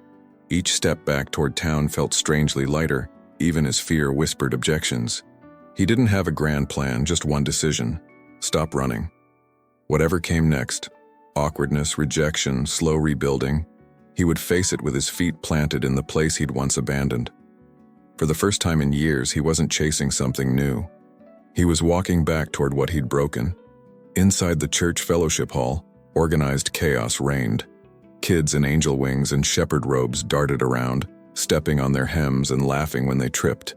Each step back toward town felt strangely lighter, even as fear whispered objections. He didn't have a grand plan, just one decision: stop running. Whatever came next, awkwardness, rejection, slow rebuilding, he would face it with his feet planted in the place he'd once abandoned. For the first time in years, he wasn't chasing something new. He was walking back toward what he'd broken. Inside the church fellowship hall, organized chaos reigned. Kids in angel wings and shepherd robes darted around, stepping on their hems and laughing when they tripped.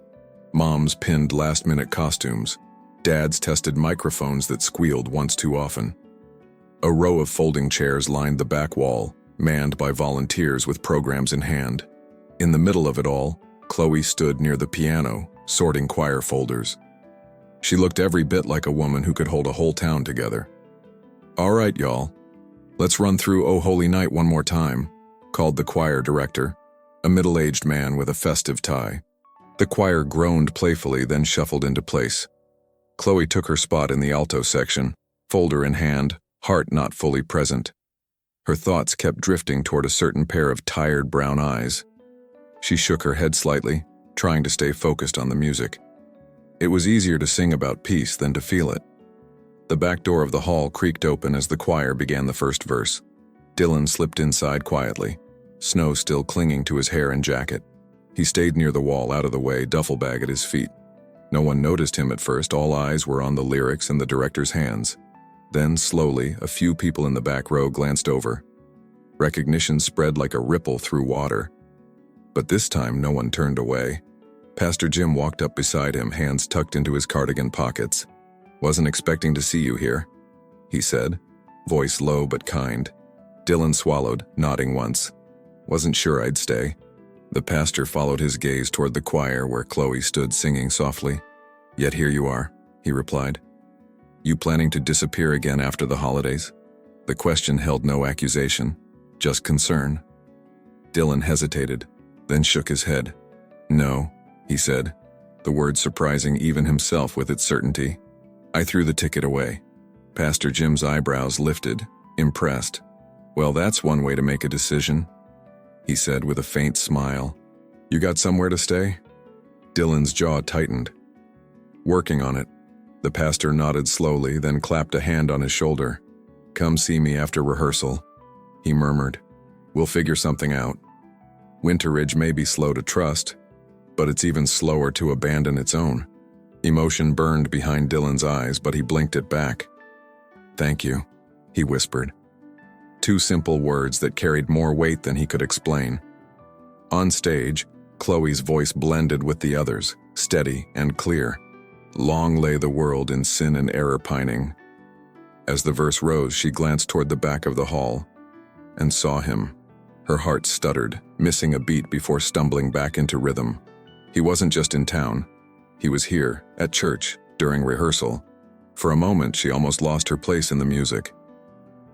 Moms pinned last-minute costumes. Dads tested microphones that squealed once too often. A row of folding chairs lined the back wall, manned by volunteers with programs in hand. In the middle of it all, Chloe stood near the piano, sorting choir folders. She looked every bit like a woman who could hold a whole town together. "All right, y'all. Let's run through O Holy Night one more time," called the choir director, a middle-aged man with a festive tie. The choir groaned playfully, then shuffled into place. Chloe took her spot in the alto section, folder in hand, heart not fully present. Her thoughts kept drifting toward a certain pair of tired brown eyes. She shook her head slightly, trying to stay focused on the music. It was easier to sing about peace than to feel it. The back door of the hall creaked open as the choir began the first verse. Dylan slipped inside quietly, snow still clinging to his hair and jacket. He stayed near the wall, out of the way, duffel bag at his feet. No one noticed him at first. All eyes were on the lyrics and the director's hands. Then, slowly, a few people in the back row glanced over. Recognition spread like a ripple through water. But this time, no one turned away. Pastor Jim walked up beside him, hands tucked into his cardigan pockets. "Wasn't expecting to see you here," he said, voice low but kind. Dylan swallowed, nodding once. "Wasn't sure I'd stay." The pastor followed his gaze toward the choir where Chloe stood singing softly. "Yet here you are," he replied. "You planning to disappear again after the holidays?" The question held no accusation, just concern. Dylan hesitated, then shook his head. "No," he said, the word surprising even himself with its certainty. "I threw the ticket away." Pastor Jim's eyebrows lifted, impressed. "Well, that's one way to make a decision," he said with a faint smile. "You got somewhere to stay?" Dylan's jaw tightened. "Working on it." The pastor nodded slowly, then clapped a hand on his shoulder. "Come see me after rehearsal," he murmured. "We'll figure something out. Winterridge may be slow to trust, but it's even slower to abandon its own." Emotion burned behind Dylan's eyes, but he blinked it back. "Thank you," he whispered. Two simple words that carried more weight than he could explain. On stage, Chloe's voice blended with the others, steady and clear. "Long lay the world in sin and error pining." As the verse rose, she glanced toward the back of the hall and saw him. Her heart stuttered, missing a beat before stumbling back into rhythm. He wasn't just in town. He was here, at church, during rehearsal. For a moment, she almost lost her place in the music.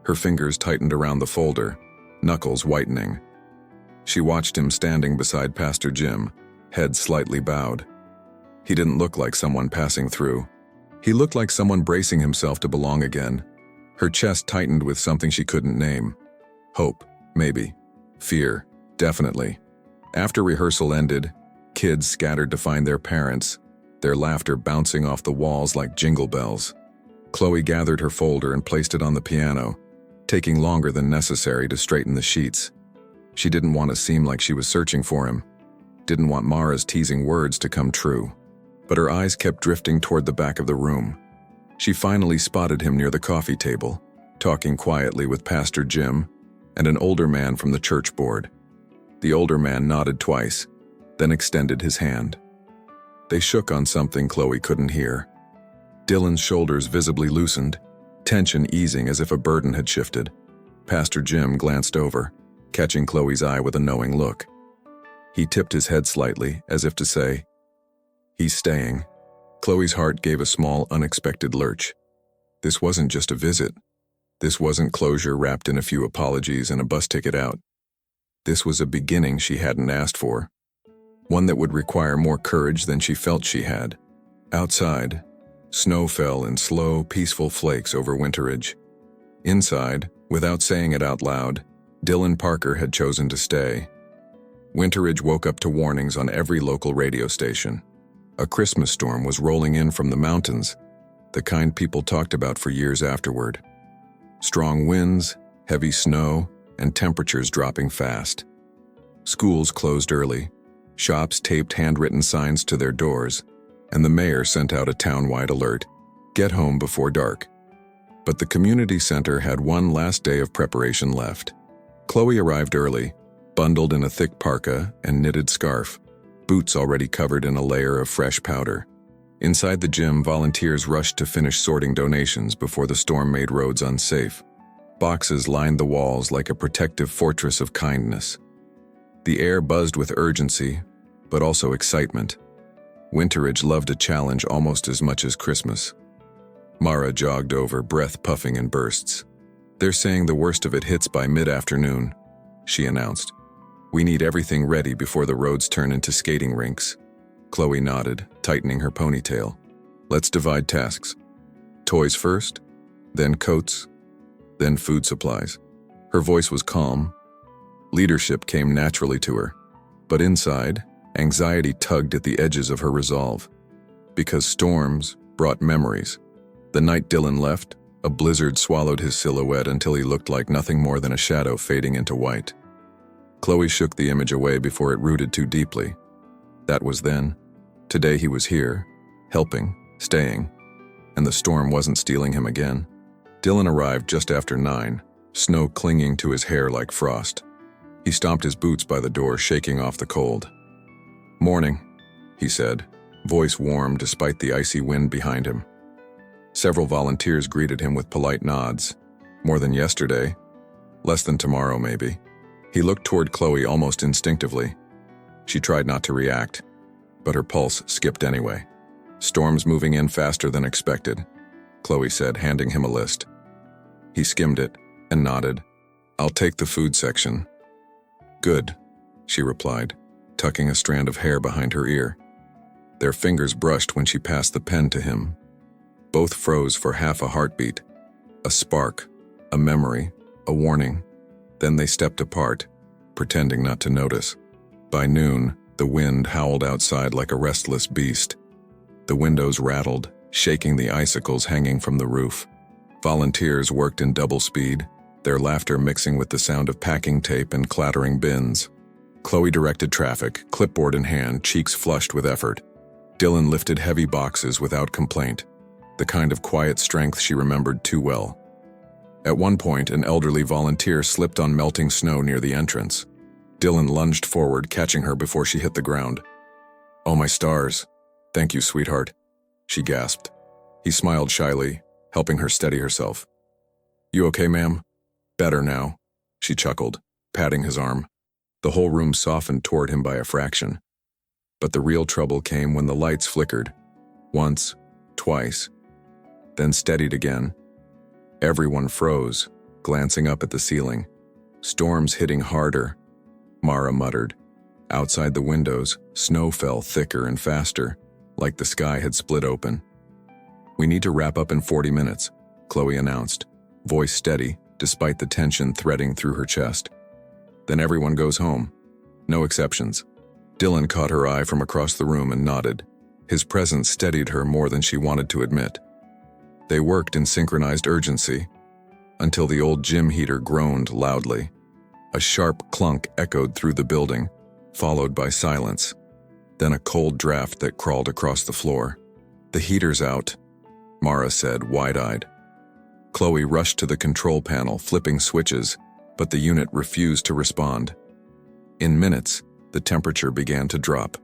Her fingers tightened around the folder, knuckles whitening. She watched him standing beside Pastor Jim, head slightly bowed. He didn't look like someone passing through. He looked like someone bracing himself to belong again. Her chest tightened with something she couldn't name. Hope, maybe. Fear, definitely. After rehearsal ended, kids scattered to find their parents, their laughter bouncing off the walls like jingle bells. Chloe gathered her folder and placed it on the piano, taking longer than necessary to straighten the sheets. She didn't want to seem like she was searching for him, didn't want Mara's teasing words to come true. But her eyes kept drifting toward the back of the room. She finally spotted him near the coffee table, talking quietly with Pastor Jim and an older man from the church board. The older man nodded twice, then extended his hand. They shook on something Chloe couldn't hear. Dylan's shoulders visibly loosened, tension easing as if a burden had shifted. Pastor Jim glanced over, catching Chloe's eye with a knowing look. He tipped his head slightly, as if to say, "He's staying." Chloe's heart gave a small, unexpected lurch. This wasn't just a visit. This wasn't closure wrapped in a few apologies and a bus ticket out. This was a beginning she hadn't asked for, one that would require more courage than she felt she had. Outside, snow fell in slow, peaceful flakes over Winterridge. Inside, without saying it out loud, Dylan Parker had chosen to stay. Winterridge woke up to warnings on every local radio station. A Christmas storm was rolling in from the mountains, the kind people talked about for years afterward. Strong winds, heavy snow, and temperatures dropping fast. Schools closed early. Shops taped handwritten signs to their doors. and the mayor sent out a town-wide alert: get home before dark. But the community center had one last day of preparation left. Chloe arrived early, bundled in a thick parka and knitted scarf, boots already covered in a layer of fresh powder. Inside the gym, volunteers rushed to finish sorting donations before the storm made roads unsafe. Boxes lined the walls like a protective fortress of kindness. The air buzzed with urgency, but also excitement. Winterridge loved a challenge almost as much as Christmas. Mara jogged over, breath puffing in bursts. They're saying the worst of it hits by mid-afternoon, she announced. We need everything ready before the roads turn into skating rinks. Chloe nodded, tightening her ponytail. Let's divide tasks. Toys first, then coats, then food supplies. Her voice was calm. Leadership came naturally to her. But inside, anxiety tugged at the edges of her resolve. Because storms brought memories. The night Dylan left, a blizzard swallowed his silhouette until he looked like nothing more than a shadow fading into white. Chloe shook the image away before it rooted too deeply. That was then. Today he was here, helping, staying, and the storm wasn't stealing him again. Dylan arrived just after 9, snow clinging to his hair like frost. He stomped his boots by the door, shaking off the cold. Morning, he said, voice warm despite the icy wind behind him. Several volunteers greeted him with polite nods. More than yesterday. Less than tomorrow, maybe. He looked toward Chloe almost instinctively. She tried not to react, but her pulse skipped anyway. Storm's moving in faster than expected, Chloe said, handing him a list. He skimmed it and nodded. I'll take the food section. Good, she replied, tucking a strand of hair behind her ear. Their fingers brushed when she passed the pen to him. Both froze for half a heartbeat. A spark, a memory, a warning. Then they stepped apart, pretending not to notice. By noon, the wind howled outside like a restless beast. The windows rattled, shaking the icicles hanging from the roof. Volunteers worked in double speed, their laughter mixing with the sound of packing tape and clattering bins. Chloe directed traffic, clipboard in hand, cheeks flushed with effort. Dylan lifted heavy boxes without complaint, the kind of quiet strength she remembered too well. At one point, an elderly volunteer slipped on melting snow near the entrance. Dylan lunged forward, catching her before she hit the ground. Oh, my stars. Thank you, sweetheart, she gasped. He smiled shyly, helping her steady herself. You okay, ma'am? Better now, she chuckled, patting his arm. The whole room softened toward him by a fraction. But the real trouble came when the lights flickered. Once, twice, then steadied again. Everyone froze, glancing up at the ceiling. Storms hitting harder, Mara muttered. Outside the windows, snow fell thicker and faster, like the sky had split open. We need to wrap up in 40 minutes, Chloe announced, voice steady, despite the tension threading through her chest. Then everyone goes home. No exceptions. Dylan caught her eye from across the room and nodded. His presence steadied her more than she wanted to admit. They worked in synchronized urgency, until the old gym heater groaned loudly. A sharp clunk echoed through the building, followed by silence. Then a cold draft that crawled across the floor. The heater's out, Mara said, wide-eyed. Chloe rushed to the control panel, flipping switches, but the unit refused to respond. In minutes, the temperature began to drop.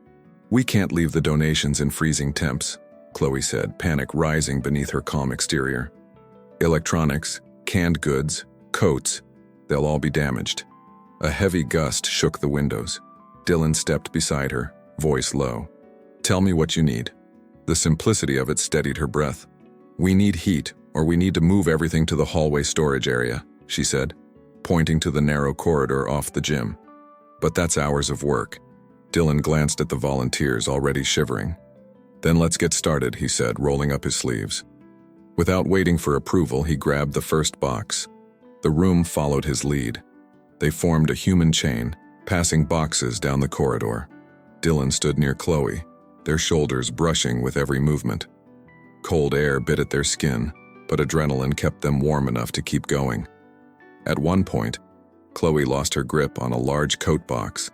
We can't leave the donations in freezing temps, Chloe said, panic rising beneath her calm exterior. Electronics, canned goods, coats, they'll all be damaged. A heavy gust shook the windows. Dylan stepped beside her, voice low. Tell me what you need. The simplicity of it steadied her breath. We need heat, or we need to move everything to the hallway storage area, she said, pointing to the narrow corridor off the gym. But that's hours of work. Dylan glanced at the volunteers, already shivering. Then let's get started, he said, rolling up his sleeves. Without waiting for approval, he grabbed the first box. The room followed his lead. They formed a human chain, passing boxes down the corridor. Dylan stood near Chloe, their shoulders brushing with every movement. Cold air bit at their skin, but adrenaline kept them warm enough to keep going. At one point, Chloe lost her grip on a large coat box.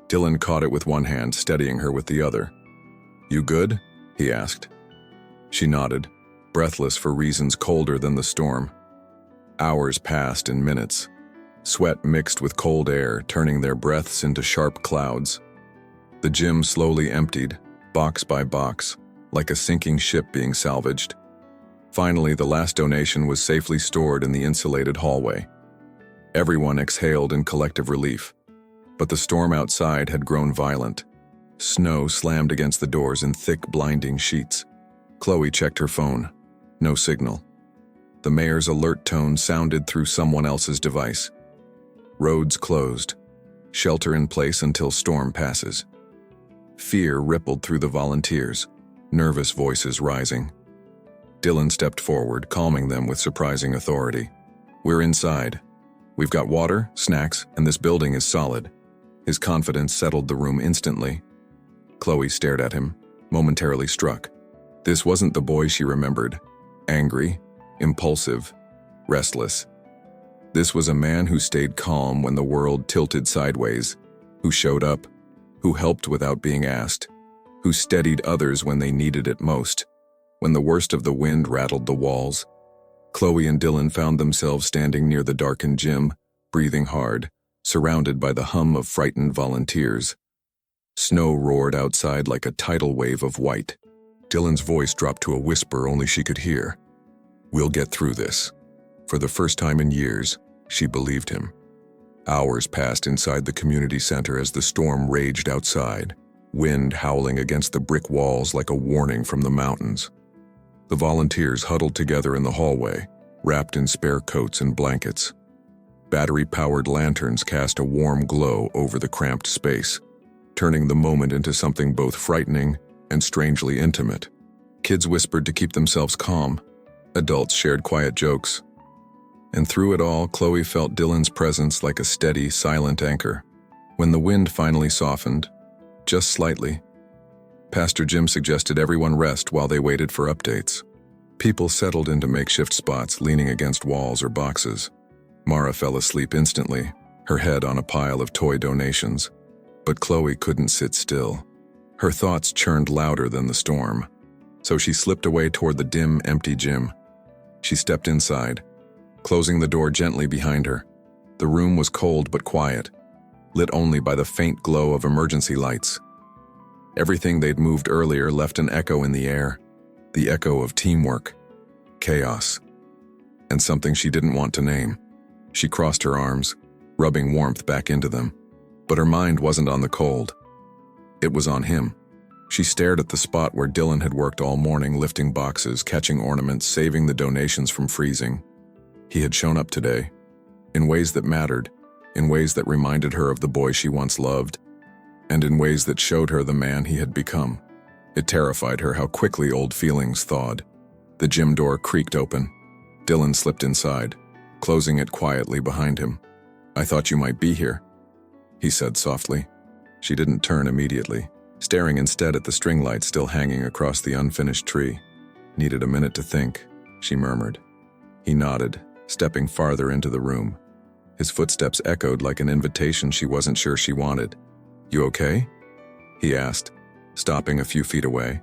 Dylan caught it with one hand, steadying her with the other. You good? he asked. She nodded, breathless for reasons colder than the storm. Hours passed in minutes. Sweat mixed with cold air, turning their breaths into sharp clouds. The gym slowly emptied, box by box, like a sinking ship being salvaged. Finally, the last donation was safely stored in the insulated hallway. Everyone exhaled in collective relief. But the storm outside had grown violent. Snow slammed against the doors in thick, blinding sheets. Chloe checked her phone. No signal. The mayor's alert tone sounded through someone else's device. Roads closed. Shelter in place until storm passes. Fear rippled through the volunteers, nervous voices rising. Dylan stepped forward, calming them with surprising authority. We're inside. We've got water, snacks, and this building is solid. His confidence settled the room instantly. Chloe stared at him, momentarily struck. This wasn't the boy she remembered. Angry, impulsive, restless. This was a man who stayed calm when the world tilted sideways, who showed up, who helped without being asked, who steadied others when they needed it most. When the worst of the wind rattled the walls, Chloe and Dylan found themselves standing near the darkened gym, breathing hard, surrounded by the hum of frightened volunteers. Snow roared outside like a tidal wave of white. Dylan's voice dropped to a whisper only she could hear. We'll get through this. For the first time in years, she believed him. Hours passed inside the community center as the storm raged outside, wind howling against the brick walls like a warning from the mountains. The volunteers huddled together in the hallway, wrapped in spare coats and blankets. Battery-powered lanterns cast a warm glow over the cramped space, turning the moment into something both frightening and strangely intimate. Kids whispered to keep themselves calm. Adults shared quiet jokes. And through it all, Chloe felt Dylan's presence like a steady, silent anchor. When the wind finally softened, just slightly, Pastor Jim suggested everyone rest while they waited for updates. People settled into makeshift spots, leaning against walls or boxes. Mara fell asleep instantly, her head on a pile of toy donations. But Chloe couldn't sit still. Her thoughts churned louder than the storm. So she slipped away toward the dim, empty gym. She stepped inside, closing the door gently behind her. The room was cold but quiet, lit only by the faint glow of emergency lights. Everything they'd moved earlier left an echo in the air, the echo of teamwork, chaos, and something she didn't want to name. She crossed her arms, rubbing warmth back into them. But her mind wasn't on the cold. It was on him. She stared at the spot where Dylan had worked all morning, lifting boxes, catching ornaments, saving the donations from freezing. He had shown up today, in ways that mattered, in ways that reminded her of the boy she once loved, and in ways that showed her the man he had become. It terrified her how quickly old feelings thawed. The gym door creaked open. Dylan slipped inside, closing it quietly behind him. I thought you might be here, he said softly. She didn't turn immediately, staring instead at the string light still hanging across the unfinished tree. Needed a minute to think, she murmured. He nodded, stepping farther into the room. His footsteps echoed like an invitation she wasn't sure she wanted. You okay? He asked, stopping a few feet away.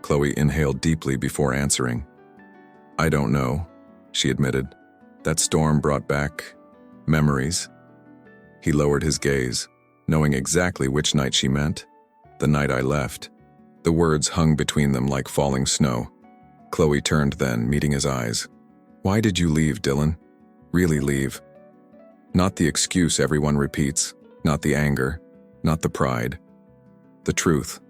Chloe inhaled deeply before answering. I don't know, she admitted. That storm brought back memories. He lowered his gaze, knowing exactly which night she meant. The night I left. The words hung between them like falling snow. Chloe turned then, meeting his eyes. Why did you leave, Dylan? Really leave? Not the excuse everyone repeats, not the anger, not the pride. The truth.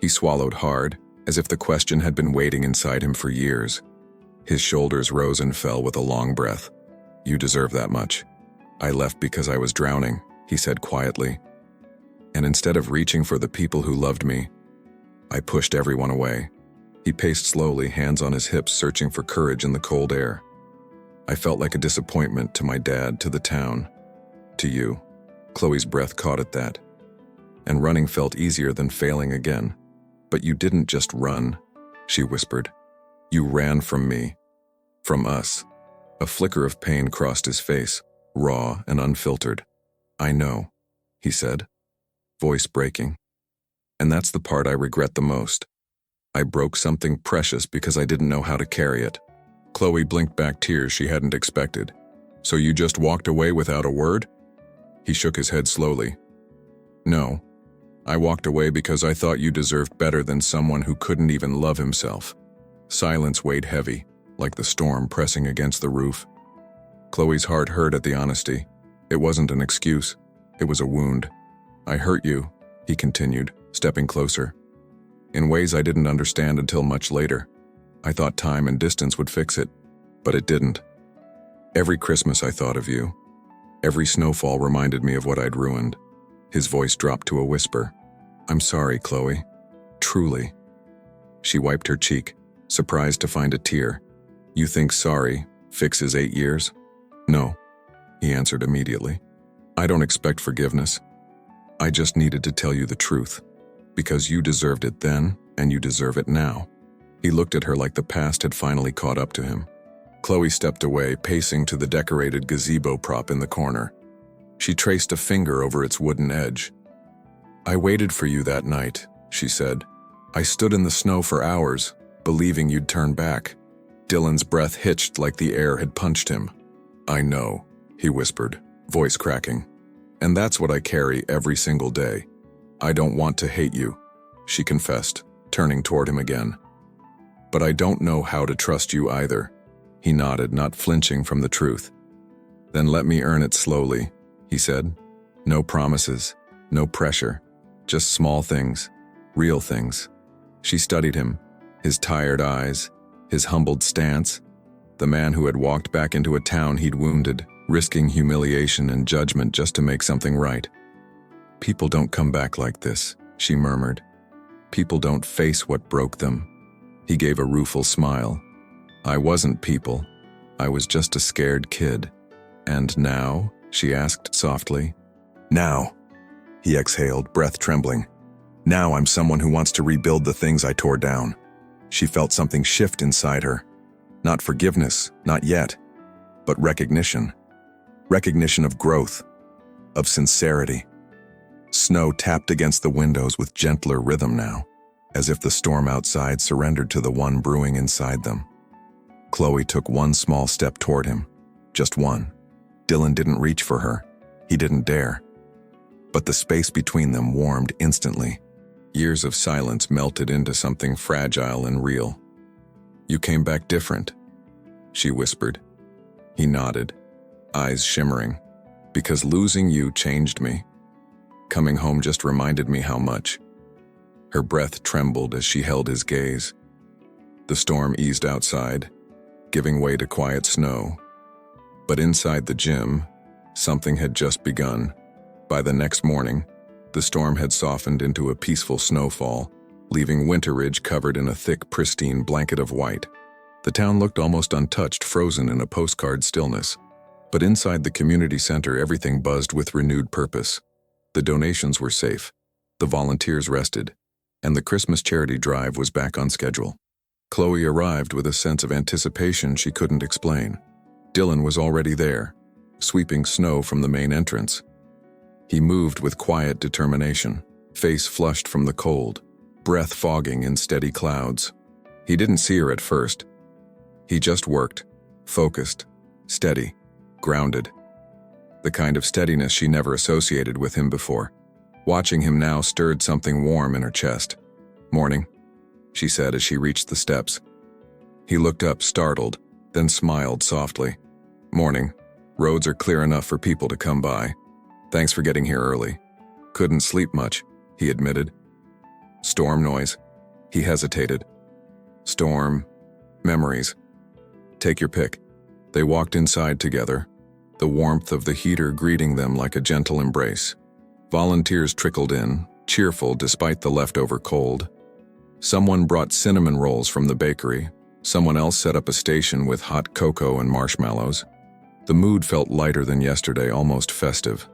He swallowed hard, as if the question had been waiting inside him for years. His shoulders rose and fell with a long breath. You deserve that much. I left because I was drowning, he said quietly. And instead of reaching for the people who loved me, I pushed everyone away. He paced slowly, hands on his hips, searching for courage in the cold air. I felt like a disappointment to my dad, to the town, to you. Chloe's breath caught at that. And running felt easier than failing again. But you didn't just run, she whispered. You ran from me. From us. A flicker of pain crossed his face, raw and unfiltered. I know, he said, voice breaking. And that's the part I regret the most. I broke something precious because I didn't know how to carry it. Chloe blinked back tears she hadn't expected. So you just walked away without a word? He shook his head slowly. No. I walked away because I thought you deserved better than someone who couldn't even love himself. Silence weighed heavy, like the storm pressing against the roof. Chloe's heart hurt at the honesty. It wasn't an excuse. It was a wound. I hurt you, he continued, stepping closer. In ways I didn't understand until much later. I thought time and distance would fix it, but it didn't. Every Christmas I thought of you. Every snowfall reminded me of what I'd ruined. His voice dropped to a whisper. I'm sorry, Chloe. Truly. She wiped her cheek, surprised to find a tear. You think sorry fixes 8 years? No, he answered immediately. I don't expect forgiveness. I just needed to tell you the truth, because you deserved it then and you deserve it now. He looked at her like the past had finally caught up to him. Chloe stepped away, pacing to the decorated gazebo prop in the corner. She traced a finger over its wooden edge. I waited for you that night, she said. I stood in the snow for hours, believing you'd turn back. Dylan's breath hitched like the air had punched him. I know, he whispered, voice cracking. And that's what I carry every single day. I don't want to hate you, she confessed, turning toward him again. But I don't know how to trust you either. He nodded, not flinching from the truth. Then let me earn it slowly, he said. No promises, no pressure, just small things, real things. She studied him, his tired eyes, his humbled stance, the man who had walked back into a town he'd wounded, risking humiliation and judgment just to make something right. People don't come back like this, she murmured. People don't face what broke them. He gave a rueful smile. I wasn't people. I was just a scared kid. And now? She asked softly. Now, he exhaled, breath trembling. Now I'm someone who wants to rebuild the things I tore down. She felt something shift inside her. Not forgiveness, not yet, but recognition. Recognition of growth, of sincerity. Snow tapped against the windows with gentler rhythm now, as if the storm outside surrendered to the one brewing inside them. Chloe took one small step toward him, just one. Dylan didn't reach for her. He didn't dare. But the space between them warmed instantly. Years of silence melted into something fragile and real. You came back different, she whispered. He nodded, eyes shimmering. Because losing you changed me. Coming home just reminded me how much. Her breath trembled as she held his gaze. The storm eased outside, giving way to quiet snow. But inside the gym, something had just begun. By the next morning, the storm had softened into a peaceful snowfall, leaving Winterridge covered in a thick, pristine blanket of white. The town looked almost untouched, frozen in a postcard stillness. But inside the community center, everything buzzed with renewed purpose. The donations were safe, the volunteers rested, and the Christmas charity drive was back on schedule. Chloe arrived with a sense of anticipation she couldn't explain. Dylan was already there, sweeping snow from the main entrance. He moved with quiet determination, face flushed from the cold, breath fogging in steady clouds. He didn't see her at first. He just worked, focused, steady, grounded. The kind of steadiness she never associated with him before. Watching him now stirred something warm in her chest. Morning, she said as she reached the steps. He looked up, startled, then smiled softly. Morning. Roads are clear enough for people to come by. Thanks for getting here early. Couldn't sleep much, he admitted. Storm noise. He hesitated. Storm. Memories. Take your pick. They walked inside together, the warmth of the heater greeting them like a gentle embrace. Volunteers trickled in, cheerful despite the leftover cold. Someone brought cinnamon rolls from the bakery. Someone else set up a station with hot cocoa and marshmallows. The mood felt lighter than yesterday, almost festive.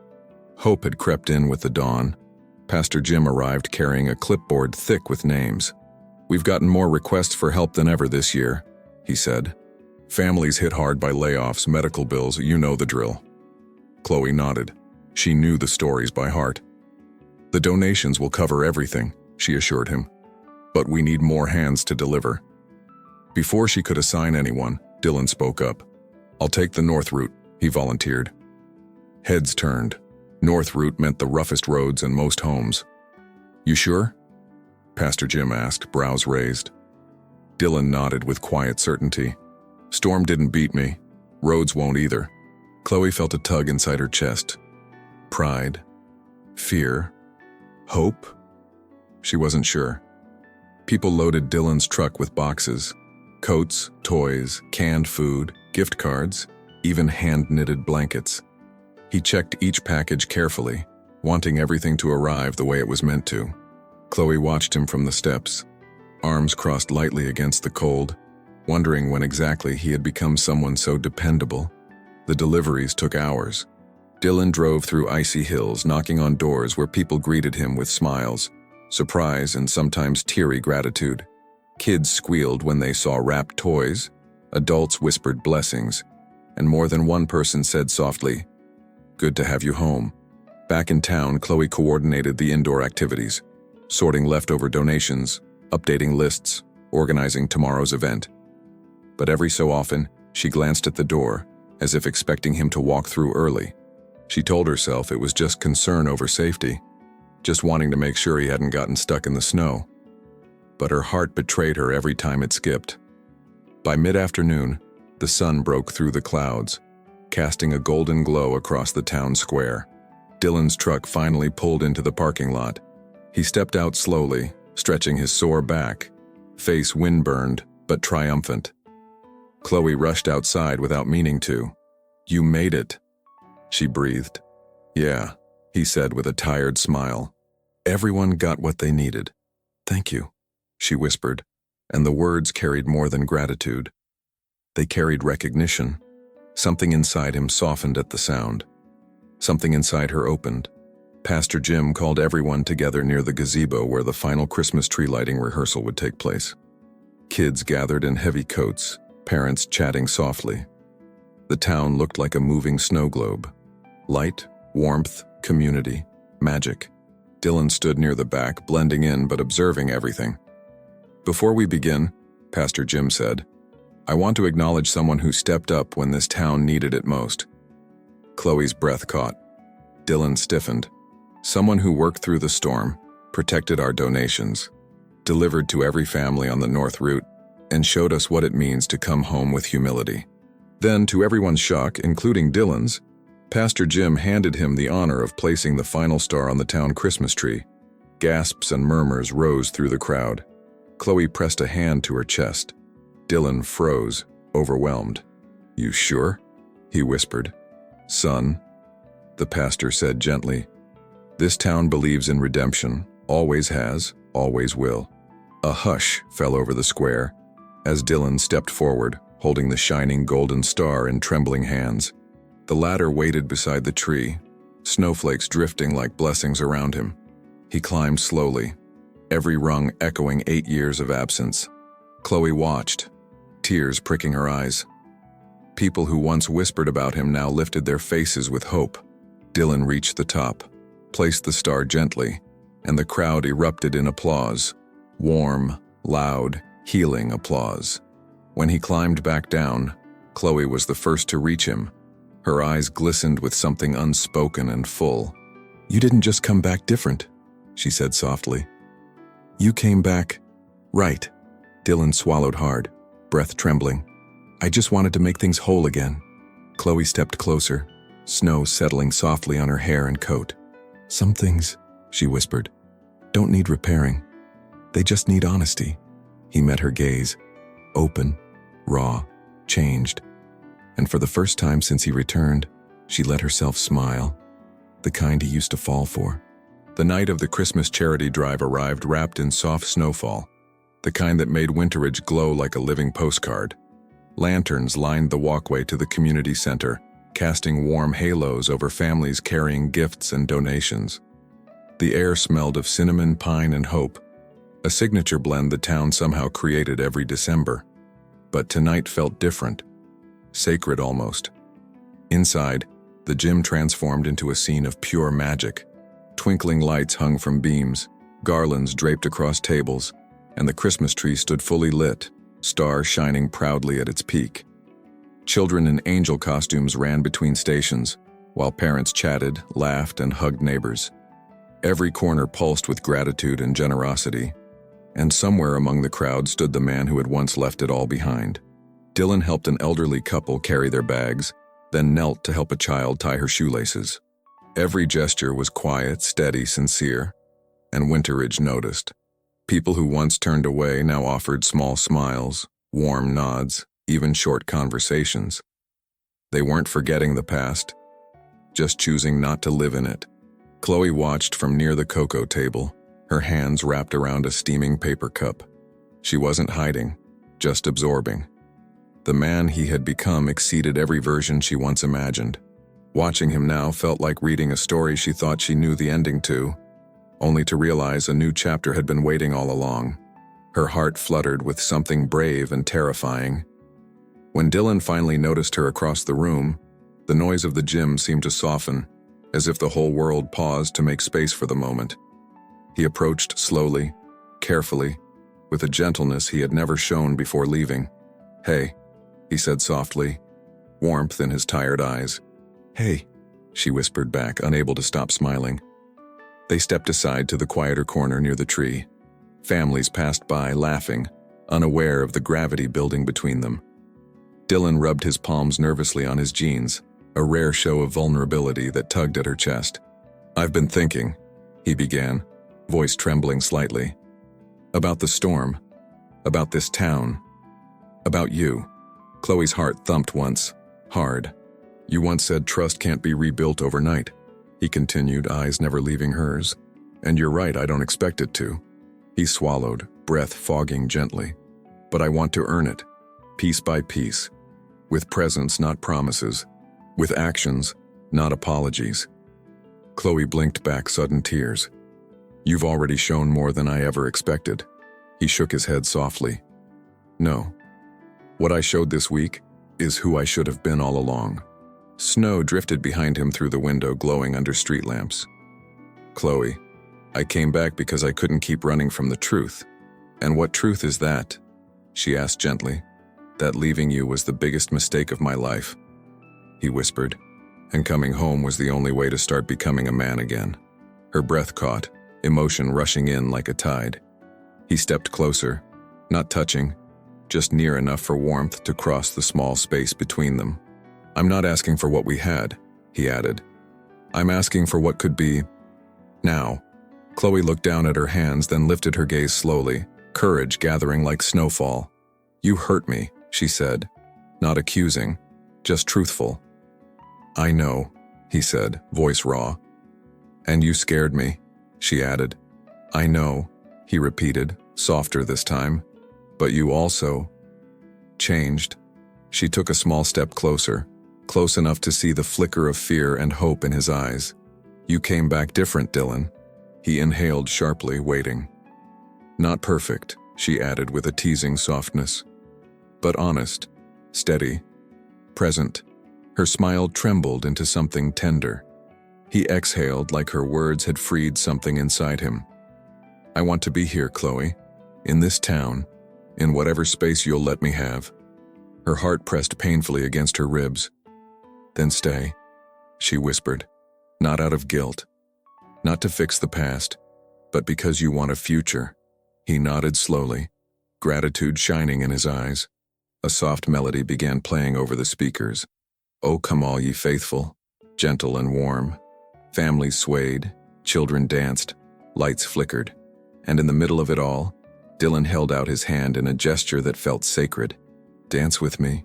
Hope had crept in with the dawn. Pastor Jim arrived carrying a clipboard thick with names. We've gotten more requests for help than ever this year, he said. Families hit hard by layoffs, medical bills, you know the drill. Chloe nodded. She knew the stories by heart. The donations will cover everything, she assured him. but we need more hands to deliver." Before she could assign anyone, Dylan spoke up. "I'll take the north route," he volunteered. Heads turned. North route meant the roughest roads and most homes. "You sure?" Pastor Jim asked, brows raised. Dylan nodded with quiet certainty. "Storm didn't beat me. Roads won't either." Chloe felt a tug inside her chest. Pride? Fear? Hope? She wasn't sure. People loaded Dylan's truck with boxes. Coats, toys, canned food, gift cards, even hand-knitted blankets. He checked each package carefully, wanting everything to arrive the way it was meant to. Chloe watched him from the steps, arms crossed lightly against the cold, wondering when exactly he had become someone so dependable. The deliveries took hours. Dylan drove through icy hills, knocking on doors where people greeted him with smiles, surprise, and sometimes teary gratitude. Kids squealed when they saw wrapped toys, adults whispered blessings, and more than one person said softly, "Good to have you home." Back in town, Chloe coordinated the indoor activities, sorting leftover donations, updating lists, organizing tomorrow's event. But every so often, she glanced at the door, as if expecting him to walk through early. She told herself it was just concern over safety, just wanting to make sure he hadn't gotten stuck in the snow. But her heart betrayed her every time it skipped. By mid-afternoon, the sun broke through the clouds, casting a golden glow across the town square. Dylan's truck finally pulled into the parking lot. He stepped out slowly, stretching his sore back, face windburned but triumphant. Chloe rushed outside without meaning to. "You made it," she breathed. "Yeah," he said with a tired smile. "Everyone got what they needed." "Thank you," she whispered, and the words carried more than gratitude. They carried recognition. Something inside him softened at the sound. Something inside her opened. Pastor Jim called everyone together near the gazebo where the final Christmas tree lighting rehearsal would take place. Kids gathered in heavy coats, parents chatting softly. The town looked like a moving snow globe. Light, warmth, community, magic. Dylan stood near the back, blending in but observing everything. "Before we begin," Pastor Jim said, "I want to acknowledge someone who stepped up when this town needed it most." Chloe's breath caught. Dylan stiffened. "Someone who worked through the storm, protected our donations, delivered to every family on the North Route, and showed us what it means to come home with humility." Then, to everyone's shock, including Dylan's, Pastor Jim handed him the honor of placing the final star on the town Christmas tree. Gasps and murmurs rose through the crowd. Chloe pressed a hand to her chest. Dylan froze, overwhelmed. "You sure?" he whispered. "Son," the pastor said gently, "this town believes in redemption, always has, always will." A hush fell over the square as Dylan stepped forward, holding the shining golden star in trembling hands. The ladder waited beside the tree, snowflakes drifting like blessings around him. He climbed slowly, every rung echoing 8 years of absence. Chloe watched, tears pricking her eyes. People who once whispered about him now lifted their faces with hope. Dylan reached the top, placed the star gently, and the crowd erupted in applause. Warm, loud, healing applause. When he climbed back down, Chloe was the first to reach him. Her eyes glistened with something unspoken and full. "You didn't just come back different," she said softly. "You came back right." Dylan swallowed hard, breath trembling. "I just wanted to make things whole again." Chloe stepped closer, snow settling softly on her hair and coat. "Some things," she whispered, "don't need repairing. They just need honesty." He met her gaze, open, raw, changed. And for the first time since he returned, she let herself smile, the kind he used to fall for. The night of the Christmas charity drive arrived wrapped in soft snowfall, the kind that made Winterridge glow like a living postcard. Lanterns lined the walkway to the community center, casting warm halos over families carrying gifts and donations. The air smelled of cinnamon, pine, and hope, a signature blend the town somehow created every December. But tonight felt different, sacred almost. Inside, the gym transformed into a scene of pure magic. Twinkling lights hung from beams, garlands draped across tables, and the Christmas tree stood fully lit, stars shining proudly at its peak. Children in angel costumes ran between stations, while parents chatted, laughed, and hugged neighbors. Every corner pulsed with gratitude and generosity, and somewhere among the crowd stood the man who had once left it all behind. Dylan helped an elderly couple carry their bags, then knelt to help a child tie her shoelaces. Every gesture was quiet, steady, sincere, and Winterridge noticed. People who once turned away now offered small smiles, warm nods, even short conversations. They weren't forgetting the past, just choosing not to live in it. Chloe watched from near the cocoa table, her hands wrapped around a steaming paper cup. She wasn't hiding, just absorbing. The man he had become exceeded every version she once imagined. Watching him now felt like reading a story she thought she knew the ending to, only to realize a new chapter had been waiting all along. Her heart fluttered with something brave and terrifying. When Dylan finally noticed her across the room, the noise of the gym seemed to soften, as if the whole world paused to make space for the moment. He approached slowly, carefully, with a gentleness he had never shown before leaving. "Hey," he said softly, warmth in his tired eyes. "Hey," she whispered back, unable to stop smiling. They stepped aside to the quieter corner near the tree. Families passed by, laughing, unaware of the gravity building between them. Dylan rubbed his palms nervously on his jeans, a rare show of vulnerability that tugged at her chest. "I've been thinking," he began, voice trembling slightly, "about the storm, about this town, about you." Chloe's heart thumped once, hard. "You once said trust can't be rebuilt overnight," he continued, eyes never leaving hers. "And you're right, I don't expect it to." He swallowed, breath fogging gently. "But I want to earn it, piece by piece, with presence, not promises, with actions, not apologies." Chloe blinked back sudden tears. "You've already shown more than I ever expected." He shook his head softly. "No. What I showed this week is who I should have been all along." Snow drifted behind him through the window, glowing under street lamps. "Chloe, I came back because I couldn't keep running from the truth." "And what truth is that?" she asked gently. "That leaving you was the biggest mistake of my life," he whispered, "and coming home was the only way to start becoming a man again." Her breath caught, emotion rushing in like a tide. He stepped closer, not touching, just near enough for warmth to cross the small space between them. "I'm not asking for what we had," he added. "I'm asking for what could be now." Chloe looked down at her hands, then lifted her gaze slowly, courage gathering like snowfall. "You hurt me," she said, not accusing, just truthful. "I know," he said, voice raw. "And you scared me," she added. "I know," he repeated, softer this time. "But you also changed." She took a small step closer, close enough to see the flicker of fear and hope in his eyes. "You came back different, Dylan." He inhaled sharply, waiting. "Not perfect," she added with a teasing softness, "but honest, steady, present." Her smile trembled into something tender. He exhaled like her words had freed something inside him. "I want to be here, Chloe, in this town, in whatever space you'll let me have." Her heart pressed painfully against her ribs. "Then stay," she whispered, not out of guilt, not to fix the past, but because you want a future. He nodded slowly, gratitude shining in his eyes. A soft melody began playing over the speakers. "Oh, come all ye faithful," gentle and warm. Families swayed, children danced, lights flickered, and in the middle of it all, Dylan held out his hand in a gesture that felt sacred. "Dance with me?"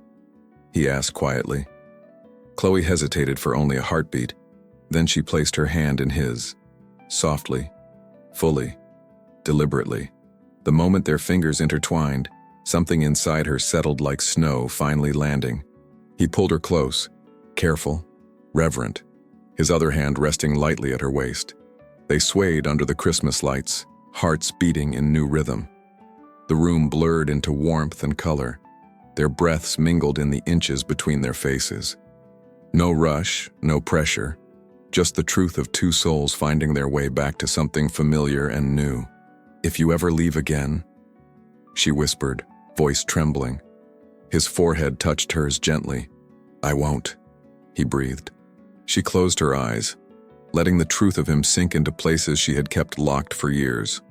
he asked quietly. Chloe hesitated for only a heartbeat, then she placed her hand in his, softly, fully, deliberately. The moment their fingers intertwined, something inside her settled like snow finally landing. He pulled her close, careful, reverent, his other hand resting lightly at her waist. They swayed under the Christmas lights, hearts beating in new rhythm. The room blurred into warmth and color. Their breaths mingled in the inches between their faces. No rush, no pressure, just the truth of two souls finding their way back to something familiar and new. "If you ever leave again," she whispered, voice trembling. His forehead touched hers gently. I won't, he breathed. She closed her eyes, letting the truth of him sink into places she had kept locked for years.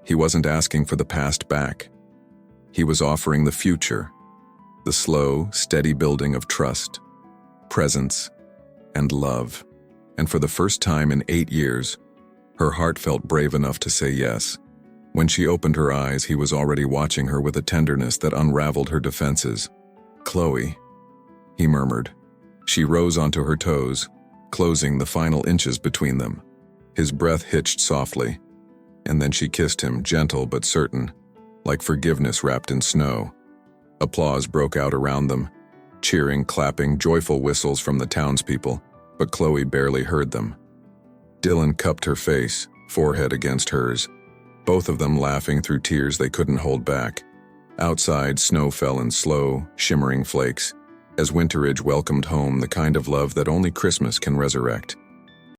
He wasn't asking for the past back. He was offering the future, the slow, steady building of trust, presence, and love. And for the first time in 8 years, her heart felt brave enough to say yes. When she opened her eyes, he was already watching her with a tenderness that unraveled her defenses. Chloe, he murmured. She rose onto her toes, closing the final inches between them. His breath hitched softly, and then she kissed him, gentle but certain, like forgiveness wrapped in snow. Applause broke out around them, cheering, clapping, joyful whistles from the townspeople, but Chloe barely heard them. Dylan cupped her face, forehead against hers, both of them laughing through tears they couldn't hold back. Outside, snow fell in slow, shimmering flakes, as Winterridge welcomed home the kind of love that only Christmas can resurrect.